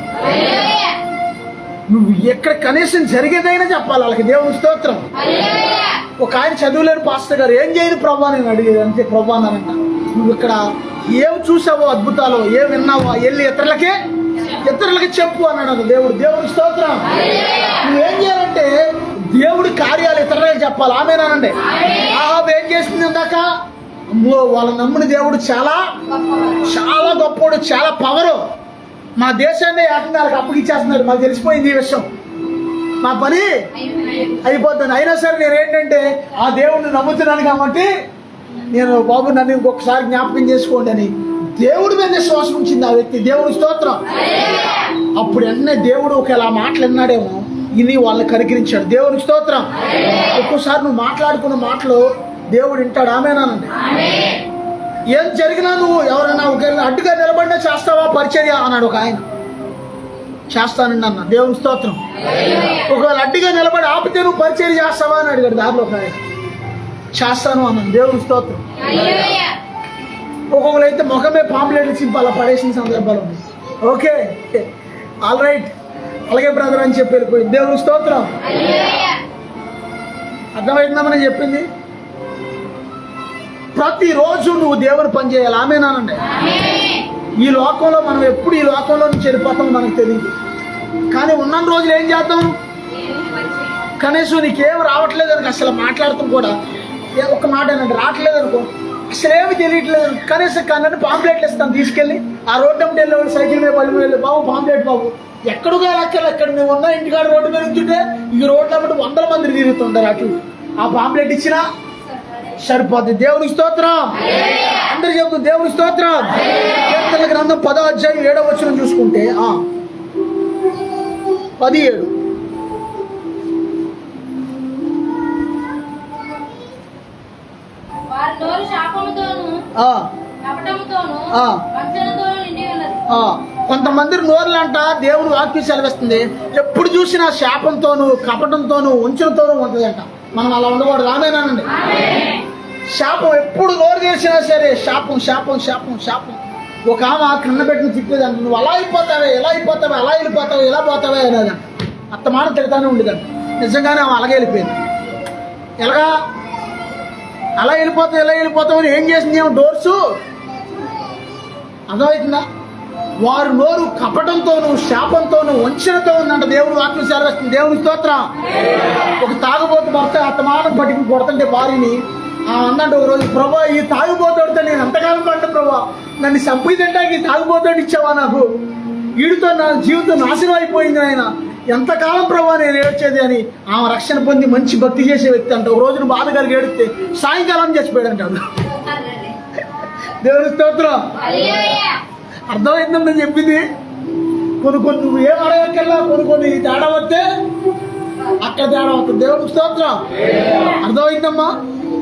నువ్వు ఎక్కడ కనీసం జరిగేదైనా చెప్పాలి వాళ్ళకి. దేవుని స్తోత్రం. ఒక ఆయన చదువులేని పాస్టర్ గారు, ఏం చేయను ప్రభా నేను అడిగేది. అంతే ప్రభా అన్నారంట. నువ్వు ఇక్కడ ఏం చూసావో అద్భుతాలు, ఏం విన్నావో వెళ్ళి ఇతరులకి చెప్పు అన్నాడు దేవుడు. దేవుని స్తోత్రం. నువ్వేం చేయాలంటే దేవుడి కార్యాలు ఇతరులకు చెప్పాలి. ఆమేనానండి. ఆహాబు ఏం చేసింది ఇందాక? అమ్మో వాళ్ళ నమ్ముని దేవుడు చాలా చాలా గొప్పోడు, చాలా పవరు. మా దేశాన్ని ఏకంగా అప్పగిచ్చేస్తున్నారు. మాకు తెలిసిపోయింది ఈ విషయం. మా పని అయిపోతుంది. అయినా సరే నేను ఏంటంటే ఆ దేవుడిని నమ్ముతున్నాను కాబట్టి నేను బాబు నన్ను ఇంకొకసారి జ్ఞాపకం చేసుకోండి అని దేవుడి మీద విశ్వాసం ఉంచింది ఆ వ్యక్తి. దేవుడి స్తోత్రం. అప్పుడు వెంటనే దేవుడు ఒకవేళ మాటలు విన్నాడేమో, ఇని వాళ్ళని కరికరించాడు. దేవునికి స్తోత్రం. ఒక్కోసారి నువ్వు మాట్లాడుకున్న మాటలు దేవుడు వింటాడు. ఆమేనానండి. ఏం జరిగినా నువ్వు ఎవరైనా ఒకవేళ అడ్డుగా నిలబడినా చేస్తావా పరిచర్య అన్నాడు ఒక ఆయన. చేస్తానండి అన్న. దేవుని స్తోత్రం. ఒకవేళ అడ్డుగా నిలబడి ఆపితే నువ్వు పరిచర్య చేస్తావా అని అడిగాడు దారిలో ఒక ఆయన. చేస్తాను అన్నాను. దేవుని స్తోత్రం. ఒక్కొక్కరు అయితే ముఖమే పాంప్లెట్లు చింపి అలా పడేసిన సందర్భాలు ఉన్నాయి. ఓకే ఆల్ రైట్ అలాగే బ్రదర్ అని చెప్పి వెళ్ళిపోయింది. దేవుని స్తోత్రం. అర్థమైందామని చెప్పింది. ప్రతిరోజు నువ్వు దేవుని పని చేయాలి. ఆమేనానండి. ఈ లోకంలో మనం ఎప్పుడు ఈ లోకంలో నుంచి వెళ్ళిపోతాం మనకు తెలియదు. కానీ ఉన్న రోజులు ఏం చేద్దాం? కనీసం నీకేం రావట్లేదు అనుకో, అసలు మాట్లాడతాం కూడా ఒక్క మాట ఏంటంటే రావట్లేదు అనుకో, అసలు ఏమి తెలియట్లేదు. కనీసం కన్నట్టు పాంప్లెట్లు ఇస్తాను తీసుకెళ్ళి ఆ రోడ్డు అమ్మటి వెళ్ళేవాడు సైకిల్ మీద పడి వెళ్ళి బాబు పాంప్లెట్ బాబు ఎక్కడుగా లెక్కలు ఎక్కడ నువ్వు ఉన్నా ఇంటికాడ రోడ్డు మీద ఉంటుంటే ఈ రోడ్లు అమ్మటి 100 మంది తిరుగుతుంటారు. అటు ఆ పాంప్లెట్ ఇచ్చినా సరిపోద్ది. దేవుని స్తోత్రం. అందరు చెప్పు దేవుని స్తోత్రం. కీర్తనల గ్రంథం 10వ అధ్యాయం 7వ వచనం చూసుకుంటే 17 కొంతమంది నోరులంట దేవుడు వాక్యం సెలవిస్తుంది. ఎప్పుడు చూసినా శాపంతోనూ కపటంతోనూ వంచనతోనూ ఉంటుందంట. మనం అలా ఉండకూడదు. ఆమేనానండి. శాపం ఎప్పుడు నోరు చేసినా సరే శాపం శాపం శాపం శాపం. ఒక ఆమె కన్న పెట్టిన తిప్పేదంట, నువ్వు అలా అయిపోతావే, ఎలా అయిపోతావే, అలా వెళ్ళిపోతావు, ఎలా పోతావే అనేదంట. అత్తమాట తిడతానే ఉండేదంట. నిజంగానే ఆమె అలాగే వెళ్ళిపోయింది. ఎలాగా అలా వెళ్ళిపోతావు ఎలా వెళ్ళిపోతావు అని ఏం చేసింది? ఏమో డోర్సు అర్థమవుతుందా? వారు నోరు కపటంతోనూ శాపంతోనూ వంచనతో ఉందంట. దేవుడు వాక్యం సెలవిస్తుంది. దేవుని స్తోత్రం. ఒక తాగుబోతు భర్త అత్తమానం పట్టుకుని కొడుతుంటే భార్యని అన్నట్టు ఒక రోజు, ప్రభా ఈ తాగుబోతుడితో నేను ఎంతకాలం పడ్డా ప్రభా, నన్ను చంపిదంటానికి ఈ తాగుబోతుడు ఇచ్చావా, నాకు వీడితో నా జీవితం నాశనం అయిపోయింది ఆయన, ఎంతకాలం ప్రభా నేను ఏడ్చేది అని ఆమె రక్షణ పొంది మంచి భక్తి చేసే వ్యక్తి అంట. ఒక రోజున బాధ కలిగి ఏడితే సాయంకాలం చచ్చిపోయాడంట. దేవుని స్తోత్రం. అర్థమైందని నేను చెప్పింది. కొన్ని నువ్వు ఏం అడగక్కర్లా, కొన్ని తేడా వస్తే అక్కడ తేడా అవుతుంది. దేవుని స్తోత్రం. అర్థమైందమ్మా?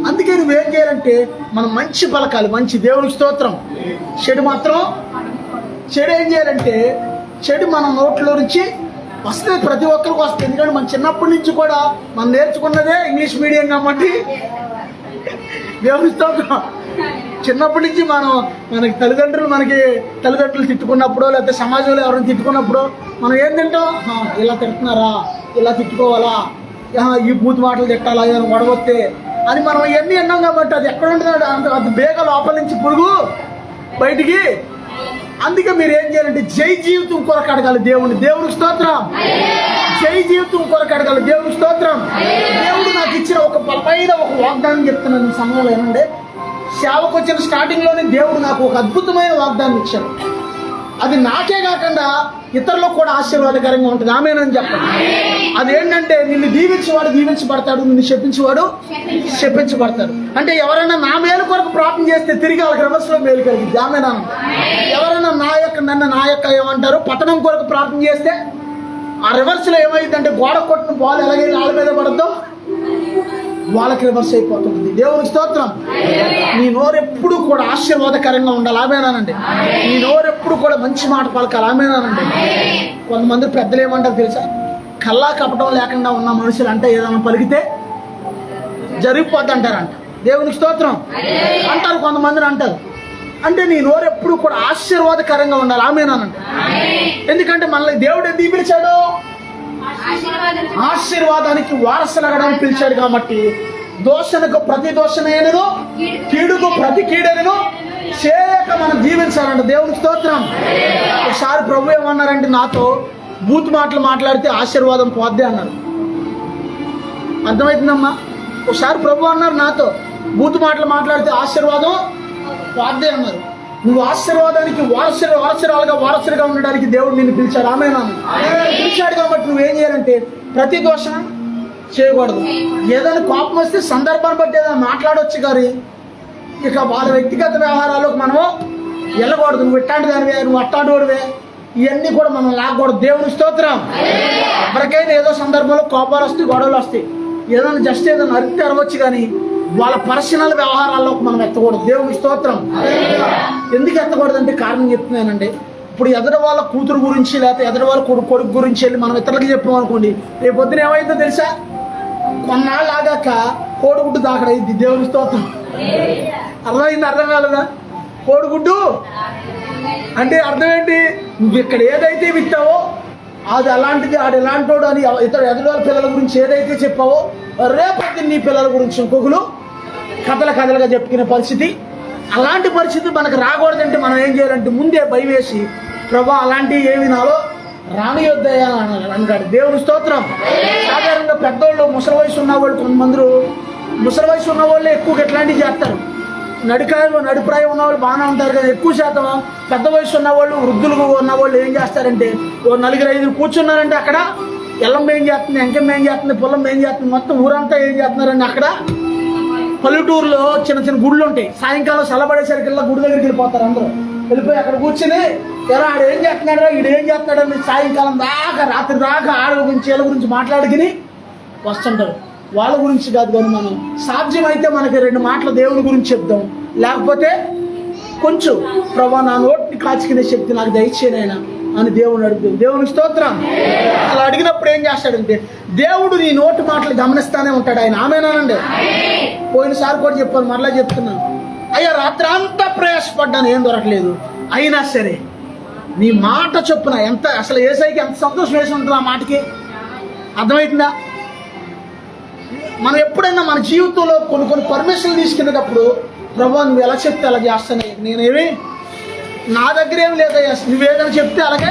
అందుకే నువ్వేం చేయాలంటే మనం మంచి పలకాలి, మంచి. దేవుని స్తోత్రం. చెడు ఏం చేయాలంటే చెడు మన నోట్లో నుంచి వస్తుంది, ప్రతి ఒక్కరికి వస్తుంది. ఎందుకంటే మన చిన్నప్పటి నుంచి కూడా మనం నేర్చుకున్నదే ఇంగ్లీష్ మీడియం కాబట్టి దేవుని స్తోత్రం. చిన్నప్పటి నుంచి మనకి తల్లిదండ్రులు తిట్టుకున్నప్పుడు, లేకపోతే సమాజంలో ఎవరైనా తిట్టుకున్నప్పుడు మనం ఏం తింటాం? ఇలా తిడుతున్నారా, ఇలా తిట్టుకోవాలా, ఈ బూత్ మాటలు తిట్టాలా, ఏదైనా గొడవస్తే అని మనం ఇవన్నీ విన్నాం కాబట్టి అది ఎక్కడ ఉంటుంది? అది బేగ లోపల నుంచి పురుగు బయటికి. అందుకే మీరు ఏం చేయాలంటే జై జీవితం కొరకు అడగాలి దేవునికి స్తోత్రం. జై జీవితం కొరకు అడగాలి దేవునికి స్తోత్రం. దేవుడు నాకు ఇచ్చిన ఒక బలమైన ఒక వాగ్దానం చెప్తున్నాను ఈ సమయంలో. ఏమంటే సేవకు వచ్చిన స్టార్టింగ్లోనే దేవుడు నాకు ఒక అద్భుతమైన వాగ్దానం ఇచ్చాడు. అది నాకే కాకుండా ఇతరులకు కూడా ఆశీర్వాదకరంగా ఉంటుంది. ఆమేనని చెప్పండి. అదేంటంటే నిన్ను దీవించేవాడు దీవించబడతాడు, నిన్ను శపించేవాడు శపించబడతాడు. అంటే ఎవరైనా నా మేలు కొరకు ప్రార్థన చేస్తే తిరిగి వాళ్ళకి రివర్స్లో మేలు కలిగింది. ఆమేనా? ఎవరైనా నా యొక్క ఏమంటారు పతనం కొరకు ప్రార్థన చేస్తే ఆ రివర్స్లో ఏమైందంటే గోడ కొట్టిన బాల్ ఎలాగే వాళ్ళ మీద పడద్దో వాళ్ళకి రివర్స్ అయిపోతుంది. దేవునికి స్తోత్రం. నీ నోరెప్పుడు కూడా ఆశీర్వాదకరంగా ఉండాలి. ఆమేనానండి. నీ నోరెప్పుడు కూడా మంచి మాట పలకాలి. ఆమేనానండి. కొంతమంది పెద్దలు ఏమంటారు తెలుసా? కల్లా కపటం లేకుండా ఉన్న మనుషులు అంటే ఏదైనా పలికితే జరిగిపోద్ది అంటారంట. దేవునికి స్తోత్రం అంటారు, కొంతమందిని అంటారు. అంటే నీ నోరెప్పుడు కూడా ఆశీర్వాదకరంగా ఉండాలి. ఆమేనానండి. ఎందుకంటే మనల్ని దేవుడు ఎందుకు పిలిచాడు? ఆశీర్వాదానికి వారసులగడానికి పిలిచాడు కాబట్టి దోషణకు ప్రతి దోషణైనను కీడుకు ప్రతి కీడను చేయక మనం జీవించాలంట. దేవునికి స్తోత్రం. ఒకసారి ప్రభు ఏమన్నారంటే నాతో బూత్ మాటలు మాట్లాడితే ఆశీర్వాదం పోద్ది అన్నారు. అర్థమవుతుందమ్మా? ఒకసారి ప్రభు అన్నారు నాతో బూత్ మాటలు మాట్లాడితే ఆశీర్వాదం పోద్ది అన్నారు. నువ్వు ఆశీర్వాదానికి వారసులుగా ఉండడానికి దేవుడు నిన్ను పిలిచాడు. ఆమేనా? పిలిచాడు కాబట్టి నువ్వేం చేయాలంటే ప్రతి దోషణ చేయకూడదు. ఏదైనా కోపం వస్తే సందర్భాన్ని బట్టి ఏదైనా మాట్లాడవచ్చు, కానీ ఇక వాళ్ళ వ్యక్తిగత వ్యవహారాలకు మనము వెళ్ళకూడదు. నువ్వు ఇట్లాంటి దానివే, నువ్వు అట్లాంటి వాడివే, ఇవన్నీ కూడా మనం లాగకూడదు. దేవుని స్తోత్రం. ఎవరికైనా ఏదో సందర్భంలో కోపాలు వస్తాయి, గొడవలు వస్తాయి, ఏదైనా జస్ట్ ఏదైనా అరిగితే అరవచ్చు, కానీ వాళ్ళ పర్సనల్ వ్యవహారాల్లోకి మనం ఎత్తకూడదు. దేవుని స్తోత్రం. ఎందుకు ఎత్తకూడదు అంటే కారణం చెప్తున్నానండి. ఇప్పుడు ఎదుటి వాళ్ళ కూతురు గురించి లేకపోతే ఎదుటి వాళ్ళ కొడుకు గురించి వెళ్ళి మనం ఇతరులకి చెప్పాం అనుకోండి, రేపు పొద్దున ఏమైందో తెలుసా? కొన్నాళ్ళు ఆగాక కోడిగుడ్డు దాకడైంది. దేవుని స్తోత్రం. అర్థం కాలేదా? కోడిగుడ్డు అంటే అర్థం ఏంటి? నువ్వు ఇక్కడ ఏదైతే విత్తావో అది అలాంటిది, ఆడు ఎలాంటోడు అని ఎదుటి వాళ్ళ పిల్లల గురించి ఏదైతే చెప్పావో రేపటి నీ పిల్లల గురించి ఇంకొకరు కథలుగా చెప్పుకునే పరిస్థితి. అలాంటి పరిస్థితి మనకు రాకూడదంటే మనం ఏం చేయాలంటే ముందే భయం వేసి ప్రభా అలాంటివి ఏమి నాలో రానియొద్దయా అన్నాడు. దేవుని స్తోత్రం. సాధారణంగా పెద్దోళ్ళు ముసలి వయసు ఉన్నవాళ్ళు, కొంతమంది ముసలి వయసు ఉన్న వాళ్ళే ఎక్కువగా ఎట్లాంటివి చేస్తారు. నడిప్రాయం ఉన్నవాళ్ళు బాగానే ఉంటారు, కానీ ఎక్కువ శాతం పెద్ద వయసు ఉన్నవాళ్ళు, వృద్ధులు ఉన్నవాళ్ళు ఏం చేస్తారంటే ఓ 4-5 కూర్చున్నారంటే అక్కడ ఎల్లమ్మ ఏం చేస్తుంది, ఎంకమ్మ ఏం చేస్తుంది, పొలం ఏం చేస్తుంది, మొత్తం ఊరంతా ఏం చేస్తున్నారండి. అక్కడ పల్లెటూరులో చిన్న గుళ్ళు ఉంటాయి. సాయంకాలం సెలబడేసరికి గుడి దగ్గరికి వెళ్ళిపోతారు. అందరూ వెళ్ళిపోయి అక్కడ కూర్చుని ఎలా ఆడు ఏం చేస్తున్నాడో ఈడు ఏం చేస్తున్నాడో అని సాయంకాలం దాకా రాత్రి దాకా ఆడ గురించి వీళ్ళ గురించి మాట్లాడుకుని వస్తుంటారు. వాళ్ళ గురించి కాదు, కానీ మనం సాధ్యమైతే మనకి 2 మాటలు దేవుని గురించి చెప్దాం. లేకపోతే కొంచెం ప్రభా నా నోటిని కాచుకునే శక్తి నాకు దయచేయనైనా అని దేవుని అడుగుతాం. దేవుని స్తోత్రం. అలా అడిగినప్పుడు ఏం చేస్తాడంటే దేవుడు నీ నోటి మాటలు గమనిస్తానే ఉంటాడు ఆయన. ఆమేనానండి. పోయినసారి కూడా చెప్పాను, మరలా చెప్తున్నాను. అయ్యా రాత్రి అంతా ప్రయాసపడ్డాను, ఏం దొరకలేదు, అయినా సరే నీ మాట చొప్పున ఎంత అసలు ఏసైకి ఎంత సంతోషం వేసి ఉంటుంది ఆ మాటకి. అర్థమవుతుందా? మనం ఎప్పుడైనా మన జీవితంలో కొన్ని పర్మిషన్లు తీసుకునేటప్పుడు ప్రభా నువ్వు ఎలా చెప్తే అలా చేస్తాను, నేనేమి నా దగ్గర ఏమి లేదయ్యా, నువ్వేదైనా చెప్తే అలాగే,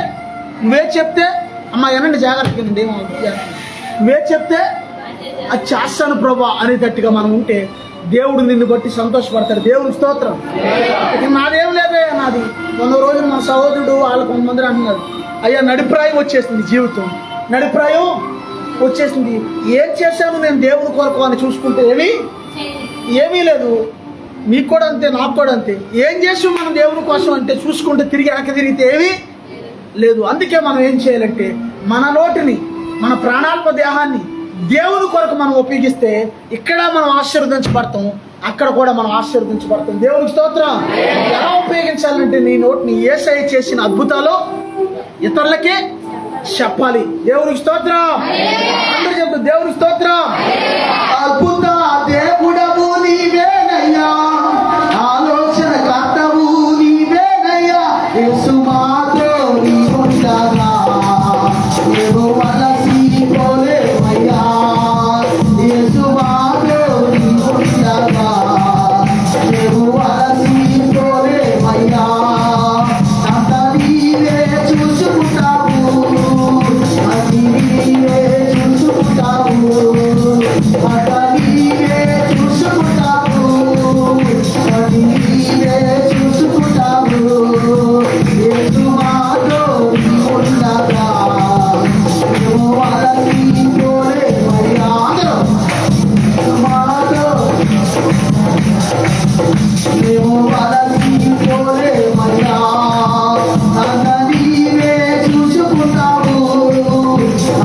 నువ్వే చెప్తే అమ్మా ఏనండి జాగ్రత్తగానండి, నువ్వే చెప్తే అది చేస్తాను ప్రభా అనేటట్టుగా మనం ఉంటే దేవుడు నిన్ను బట్టి సంతోషపడతాడు. దేవుని స్తోత్రం. ఇక నాదేం లేదయ్యా, నాది 100 రోజులు మా సహోదరుడు వాళ్ళు కొంతమంది అంటున్నారు, అయ్యా నడిప్రాయం వచ్చేసింది, జీవితం నడిప్రాయం వచ్చేసింది, ఏం చేశాను నేను దేవుని కొరకు అని చూసుకుంటే ఏమీ లేదు. మీకు కూడా అంతే, నాకు కూడా అంతే. ఏం చేసాం మనం దేవుని కోసం అంటే చూసుకుంటే తిరిగి వెనక్కి తిరిగితే ఏమీ లేదు. అందుకే మనం ఏం చేయాలంటే మన నోటిని, మన ప్రాణాత్మ దేహాన్ని దేవుని కొరకు మనం ఉపయోగిస్తే ఇక్కడ మనం ఆశీర్వదించబడతాం, అక్కడ కూడా మనం ఆశీర్వదించబడతాం. దేవునికి స్తోత్రం. ఎలా ఉపయోగించాలంటే నీ నోటిని యేసయ్య చేసిన అద్భుతాలు ఇతరులకే చెప్పాలి. దేవునికి స్తోత్రం. అందరూ చెప్పు దేవునికి స్తోత్రం. అద్భుత దేవుడవు నీవేనయ్యా, ఆలోచన కర్తవు నీవేనయ్యా, యేసు మాతో నీవుండగా ఏవో వలసిపోలేమయ్యా, యేసు మాతో నీవుండగా ఏవో వలసిపోలేమయ్యా, అంత నీవే చూసుకుంటావు, అది నీవే చూసుకుంటావు, అంత నీవే చూసుకుంటావు, అది నీవే చూసుకుంటావు, యేసు మాతో నీవుండగా ఏవో వలసిపోలేమయ్యా, మాతో ఏవో వలసిపోలేమయ్యా, అంత నీవే చూసుకుంటావు,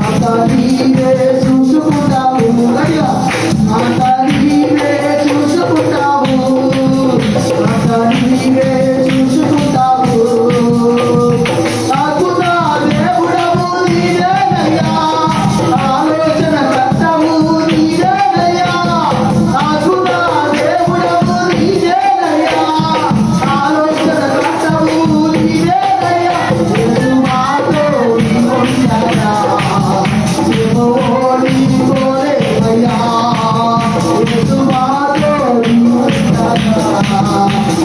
అంత నీవే చూసుకుంటావు, అంత నీవే చూసుకుంటావు, అంత నీవే చూసుకుంటావు. అద్భుత దేవుడవు నీవేనయ్యా, ఆలోచన కర్తవు నీవేనయ్యా, అద్భుత దేవుడవు నీవేనయ్యా, ఆలోచన కర్తవు నీవేనయ్యా, యేసు మాతో నీవుండగా ఏవో నీవులేమయ్యా, యేసు మాతో నీవుండగా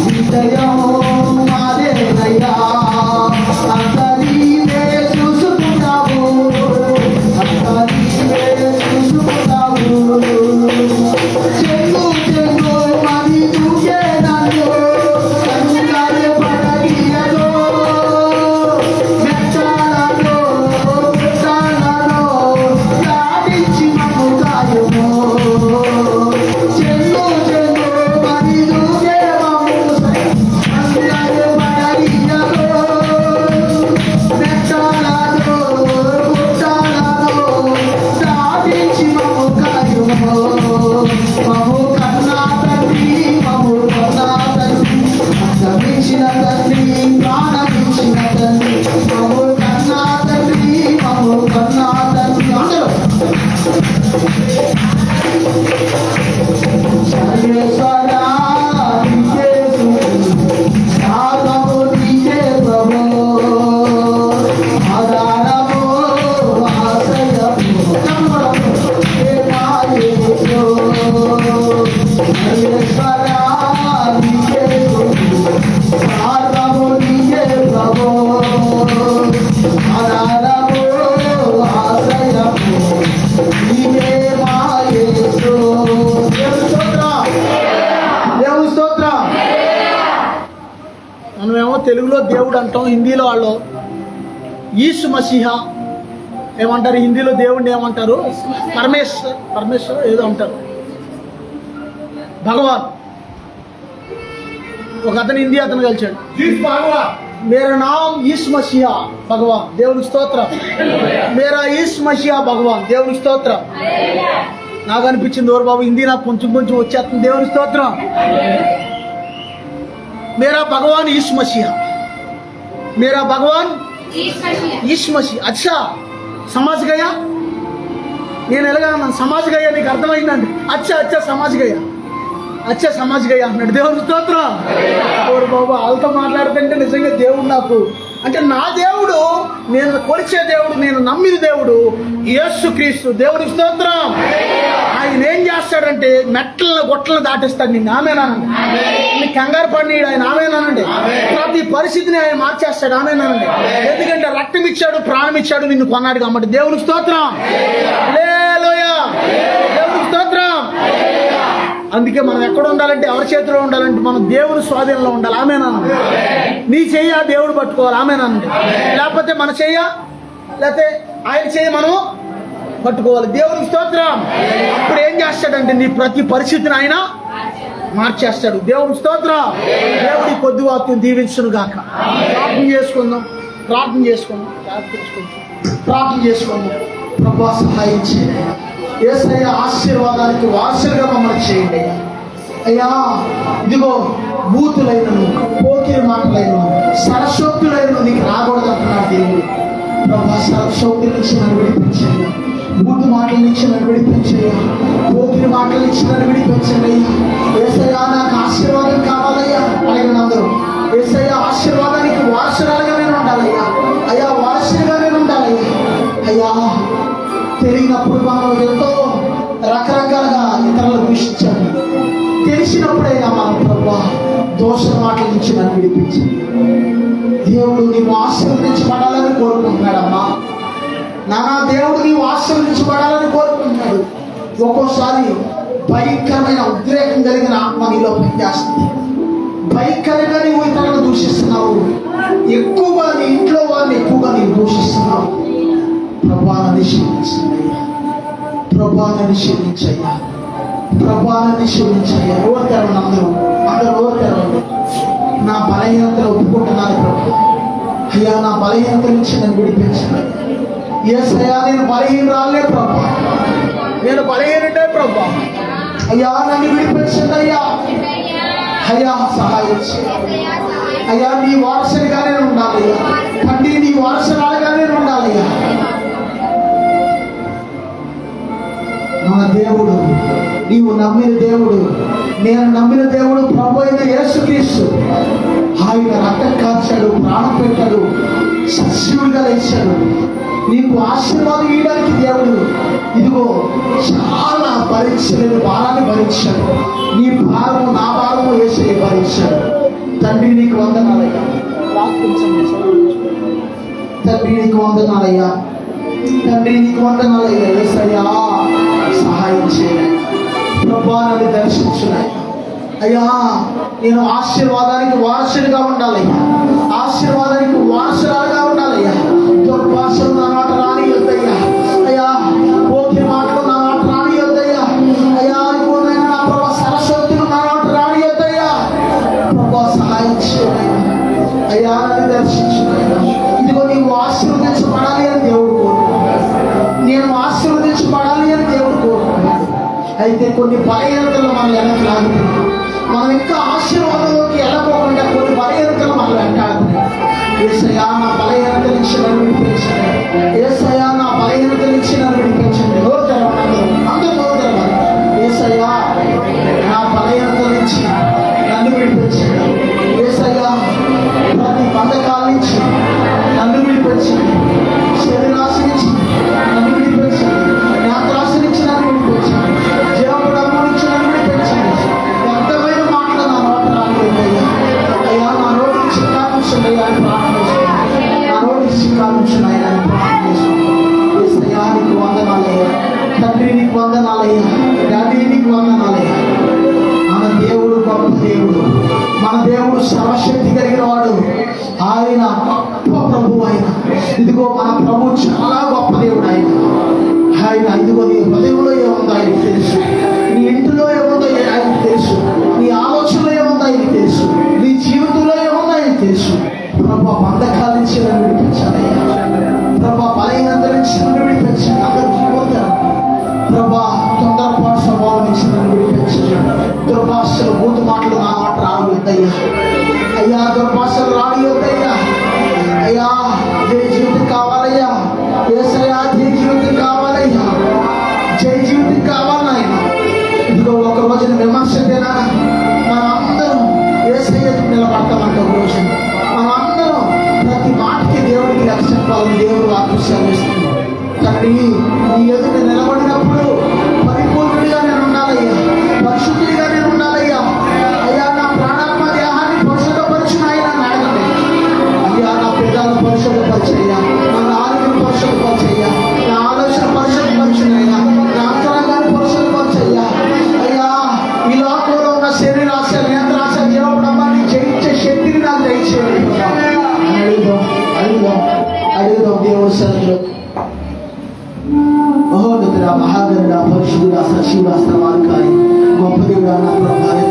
విజయం మాదేనయ్యా, అంత నీవే చూసుకుంటావు, అంత నీవే చూసుకుంటావు. చెంగు చెంగు మని చూసే నన్ను కనుగలు పడగీయలో, మెట్టాలలో పుట్టాలలో దాటించి మమ్ము కాయము, చెంగు చెంగు మని చూసే మమ్ము కనుగలు పడగీయలో, మెట్టాలలో పుట్టాలలో దాటించి మమ్ము కాయము, మమ్ము కన్నా తండ్రి, మమ్ము కన్నా తండ్రి, రక్షించిన తండ్రి, ప్రాణమిచ్చిన తండ్రి, మమ్ము కన్నా తండ్రి, మమ్ము కన్నా తండ్రి. అందరూ సర్వేశ్వరా నీకే స్తుతి, సాధము నీకే ప్రభు, ఆధారము ఆశ్రయము ఏ నా యేసు. సర్వేశ్వరా నీకే స్తుతి, సాధము నీకే ప్రభు, ఆధారము ఆశ్రయము నీవే మా యేసు. దేవుని స్తోత్రం. దేవుని స్తోత్రం. మనమేమో తెలుగులో దేవుడు అంటాం, హిందీలో వాళ్ళు ఈసు మసీహా ఏమంటారు, హిందీలో దేవుడిని ఏమంటారు, పరమేశ్వర్ ఏదో అంటారు, భగవాన్. ఒక అతను హిందీ అతను కలిచాడు, మేరా నామ్ ఈస్ మసీహా భగవాన్, దేవుని స్తోత్రం. మేరా ఈస్ మసీహా భగవాన్, దేవుని స్తోత్రం. నాకు అనిపించింది ఓరు బాబు హిందీ నాకు కొంచెం కొంచెం వచ్చేస్తుంది, దేవుని స్తోత్రం. मेरा भगवान यीशु मसीह, मेरा भगवान यीशु मसीह. अच्छा समझ गया, నేను ఎలాగా సమాజ్ గయా, నీకు అర్థమైందండి. అచ్చా అచ్చా సమాజ్ గయా, అచ్చా సమాజ్ గయా అన్నాడు. దేవుని స్తోత్రం. ఓరు బాబు వాళ్ళతో మాట్లాడుతుంటే నిజంగా దేవుడు నాకు అంటే నా దేవుడు, నేను కొలిచే దేవుడు, నేను నమ్మిన దేవుడు యేసుక్రీస్తు. దేవునికి స్తోత్రం. ఆయన ఏం చేస్తాడంటే మెట్లను గొట్టలను దాటిస్తాడు. నిన్ను ఆమేనండి. నీ కంగారు పడినాడు ఆయన, ఆమేనండి. ప్రతి పరిస్థితిని ఆయన మార్చేస్తాడు, ఆమేనండి. ఎందుకంటే రక్తం ఇచ్చాడు, ప్రాణం ఇచ్చాడు, నిన్ను కొన్నాడు కాబట్టి. దేవునికి స్తోత్రం. హల్లెలూయా. దేవునికి స్తోత్రం. అందుకే మనం ఎక్కడ ఉండాలంటే, ఎవరి చేతిలో ఉండాలంటే మనం దేవుని స్వాధీనంలో ఉండాలి, ఆమేనండి. నీ చెయ్య దేవుడు పట్టుకోవాలి, ఆమేనండి. లేకపోతే మన చెయ్య, లేకపోతే ఆయన చెయ్యి మనం పట్టుకోవాలి. దేవునికి స్తోత్రం. అప్పుడు ఏం చేస్తాడంటే నీ ప్రతి పరిస్థితిని ఆయన మార్చేస్తాడు. దేవునికి స్తోత్రం. దేవుడి కొద్ది వాక్యం దీవించును గాక. ప్రార్థన చేసుకుందాం, ప్రార్థన చేసుకుందాం, ప్రార్థన చేసుకుందాం. ప్రభువా సహాయం చేయండి. యేసయ్య ఆశీర్వాదానికి వారసులుగా మమ్మల్ని చేయండి అయ్యా. ఇదిగో బూతులైనను, పోకిరి మాటలైనను, సరస్వక్తులైనను నీకు రాకూడదు అంటున్నాడు దేవుడు. ప్రభా సౌఖ్యం నుంచి నన్ను విడిపించయ్యా, బూతు మాటల నుంచి నన్ను విడిపించయ్యా, పోకిరి మాటల నుంచి నన్ను విడిపించండి అయ్యా. యేసయ్యా నాకు ఆశీర్వాదం కావాలయ్యా అడిగిన అందరూ. యేసయ్యా ఆశీర్వాదానికి వారసురాలుగా నేను ఉండాలయ్యా. అయ్యా వారసుడిగా నేను ఉండాలయ్యా. అయ్యా తెలియనప్పుడు మనం ఎంతో రకరకాలుగా ఇతరులను దూషించాలి. తెలిసినప్పుడైనా మనం ప్రభా దోష మాటల నుంచి నన్ను విడిపించండి. దేవుడు నీవు ఆశీర్వదించబడాలని కోరుకుంటున్నాడమ్మా నానా. దేవుడు నీవు ఆశీర్వదించబడాలని కోరుకుంటున్నాడు. ఒక్కోసారి భయంకరమైన ఉద్రేకం కలిగిన ఆత్మ నీలో పనిచేస్తుంది. భయంకరంగా నీవు ఇతరులను దూషిస్తున్నావు. ఎక్కువగా నీ ఇంట్లో వారిని ఎక్కువగా నీవు దూషిస్తున్నావు. ప్రభానాన్ని క్షమించయ్యా, ప్రభానాన్ని క్షమించయ్యా, ప్రభానాన్ని క్షమించయ్యా. ఎవరు తెరవండి, అందరూ ఎవరు తెరవండి. నా బలహీనతను ఒప్పుకుంటున్నాను ప్రభు. అయ్యా నా బలహీనత నుంచి నన్ను విడిపించండి. యేసయ్యా నేను బలహీనురాలే ప్రభు, నేను బలహీనుడే ప్రభు. అయ్యా నన్ను విడిపించండి అయ్యా. అయ్యా సహాయం చేయండి అయ్యా. నీ వారసుడిగా నేను ఉండాలయ్యా. తండ్రి నీ వారసురాలుగా నేను ఉండాలయ్యా. మన దేవుడు, నీవు నమ్మిన దేవుడు, నేను నమ్మిన దేవుడు ప్రభు అయిన యేసుక్రీస్తు. ఆయన రక్తం కాల్చాడు, ప్రాణం పెట్టాడు, సజీవుడిగా లేచాడు. నీకు ఆశీర్వాదం ఇవ్వడానికి దేవుడు ఇదిగో చాలా భరించలేని భారాన్ని భరించాడు. నీ భారము నా భారము యేసయ్య భరించాడు. తండ్రి నీకు వందనాలయ్యా, తండ్రి నీకు వందనాలయ్యా, తండ్రి నీకు వందనాలయ్యా. యేసయ్యా సహాయం చేయాలి ప్రభా, నన్ను దర్శించున్నాయి అయ్యా. నేను ఆశీర్వాదానికి వారసుడిగా ఉండాలయ్యా, ఆశీర్వాదానికి వారసురాలుగా ఉండాలయ్యా. దుర్భాషలు నా మాట రాని వద్దయ్యా. అయ్యా పోకి మాటలు నా మాట రాని వద్దయ్యా. అయ్యా నా ప్రభా సరస్వతులు నా మాట రాని వద్దయ్యా. ప్రభా సహాయం చేయాలి అయ్యా, నన్ను దర్శించున్నాయా. ఇదిగో నీవు ఆశీర్వదించబడాలి అని దేవుడు కోరుకుంటున్నాడు. నేను ఆశీర్వదించబడాలి అని దేవుడు కోరుకుంటున్నాడు. అయితే కొన్ని బలహీనతలు మనం వెనక్కి లాగుతున్నాం. మనం ఇంకా ఆశీర్వాదంలోకి వెళ్ళకోకుండా కొన్ని బలహీనతలు మనం వెంటాడుతున్నాం. యేసయ్యా నా బలహీనత నుంచి నన్ను విడిపించండి. యేసయ్యా నా బలహీనత నుంచి నన్ను విడిపించండి. నోరు తెరవండి, అందరూ నోరు తెరవాలి. యేసయ్యా నా బలహీనత నుంచి నన్ను విడిపించండి. యేసయ్యా ప్రతి బంధకాల నుంచి నన్ను విడిపించండి. శరీరాశ నుంచి నన్ను విడిపించండి. నేత్రాశ నుంచి నన్ను విడిపించండి. జీవపుడము నుంచి నన్ను విడిపించండి. వ్యర్థమైన మాటలు నా నోట రానివ్వయ్యా. అయ్యా నా నోటికి చిక్కాల్సింది అని ప్రార్థిస్తున్నాను. నా నోటికి చిక్కాల్సింది అని ప్రార్థిస్తున్నాను. యేసయ్యా నీకు వందనాలయ్యా, తండ్రి నీకు వందనాలయ్యా, డాడీ నీకు వందనాలయ్యా. మన దేవుడు గొప్ప దేవుడు, మన దేవుడు సర్వశక్తి కలిగిన వాడు. ఆయన గొప్ప ప్రభు. ఆయన ఇదిగో మన ప్రభు చాలా గొప్ప దేవుడు. ఆయన ఇదిగో నీ హృదయంలో ఏముందో ఆయనకు తెలుసు, నీ ఇంటిలో ఏముందో ఆయనకు తెలుసు, నీ ఆలోచనలో ఏముందో ఆయనకు తెలుసు, నీ జీవితంలో ఏముందో ఆయనకు తెలుసు. ప్రభా బంధకాల నుంచి నన్ను విడిపించాలయ్యా. ప్రభా బలహీనత నుంచి నన్ను విడిపించండి. అందరూ చూడతారు ప్రభా. తొందరపాటు స్వభావం నుంచి నన్ను విడిపించండి. దుర్భాషలు బూతు మాటలు నా మాట రావద్దయ్యా. అయ్యా దుర్భాషలు రానియొద్దయ్యా. అయ్యా జై జీవితం కావాలయ్యా. యేసయ్యా జై జీవితం కావాలయ్యా. జై జీవితం కావాలయ్యా. ఇదిగో ఒక రోజున విమర్శతేనా మన అందరం యేసయ్యకు నిలబడతామంట. ఒక రోజు మనం అందరం ప్రతి మాటకి దేవుడికి లక్ష్య చెప్పాలని దేవుడు ఆకర్షిస్తుంది. తండ్రి నీ ఎదుట నిలబడినప్పుడు పరిపూర్ణుడిగా నేను ఉండాలయ్యా, పరిశుద్ధిగా నేను ఉండాలయ్యా. అయ్యా నా ప్రాణాత్మ దేహాన్ని పరిశుద్ధపరచు నాయన అడగండి. అయ్యా నా పిల్లలను పరిశుద్ధపరిచయ్యా, నా ఆరోగ్యం పరిశుద్ధపరిచయ్యా, నా ఆలోచన పరిశుద్ధపరిచినయ్యా, నా అంతరంగాన్ని పరిశుద్ధపరిచయ్యా. అయ్యా ఈ లోకంలో ఉన్న శరీరాశ, నేత్రాశ, జీవపడమాన్ని జయించే శక్తిని నాకు దయచేయండి. అడుగుదాం దేవుడి సన్నిధిలో. మహోన్నతుడా, మహాగరుడా, పరిశుద్ధుడా, సజీవుడా, స్తవాధికారి, గొప్ప దేవుడా నా ప్రభావం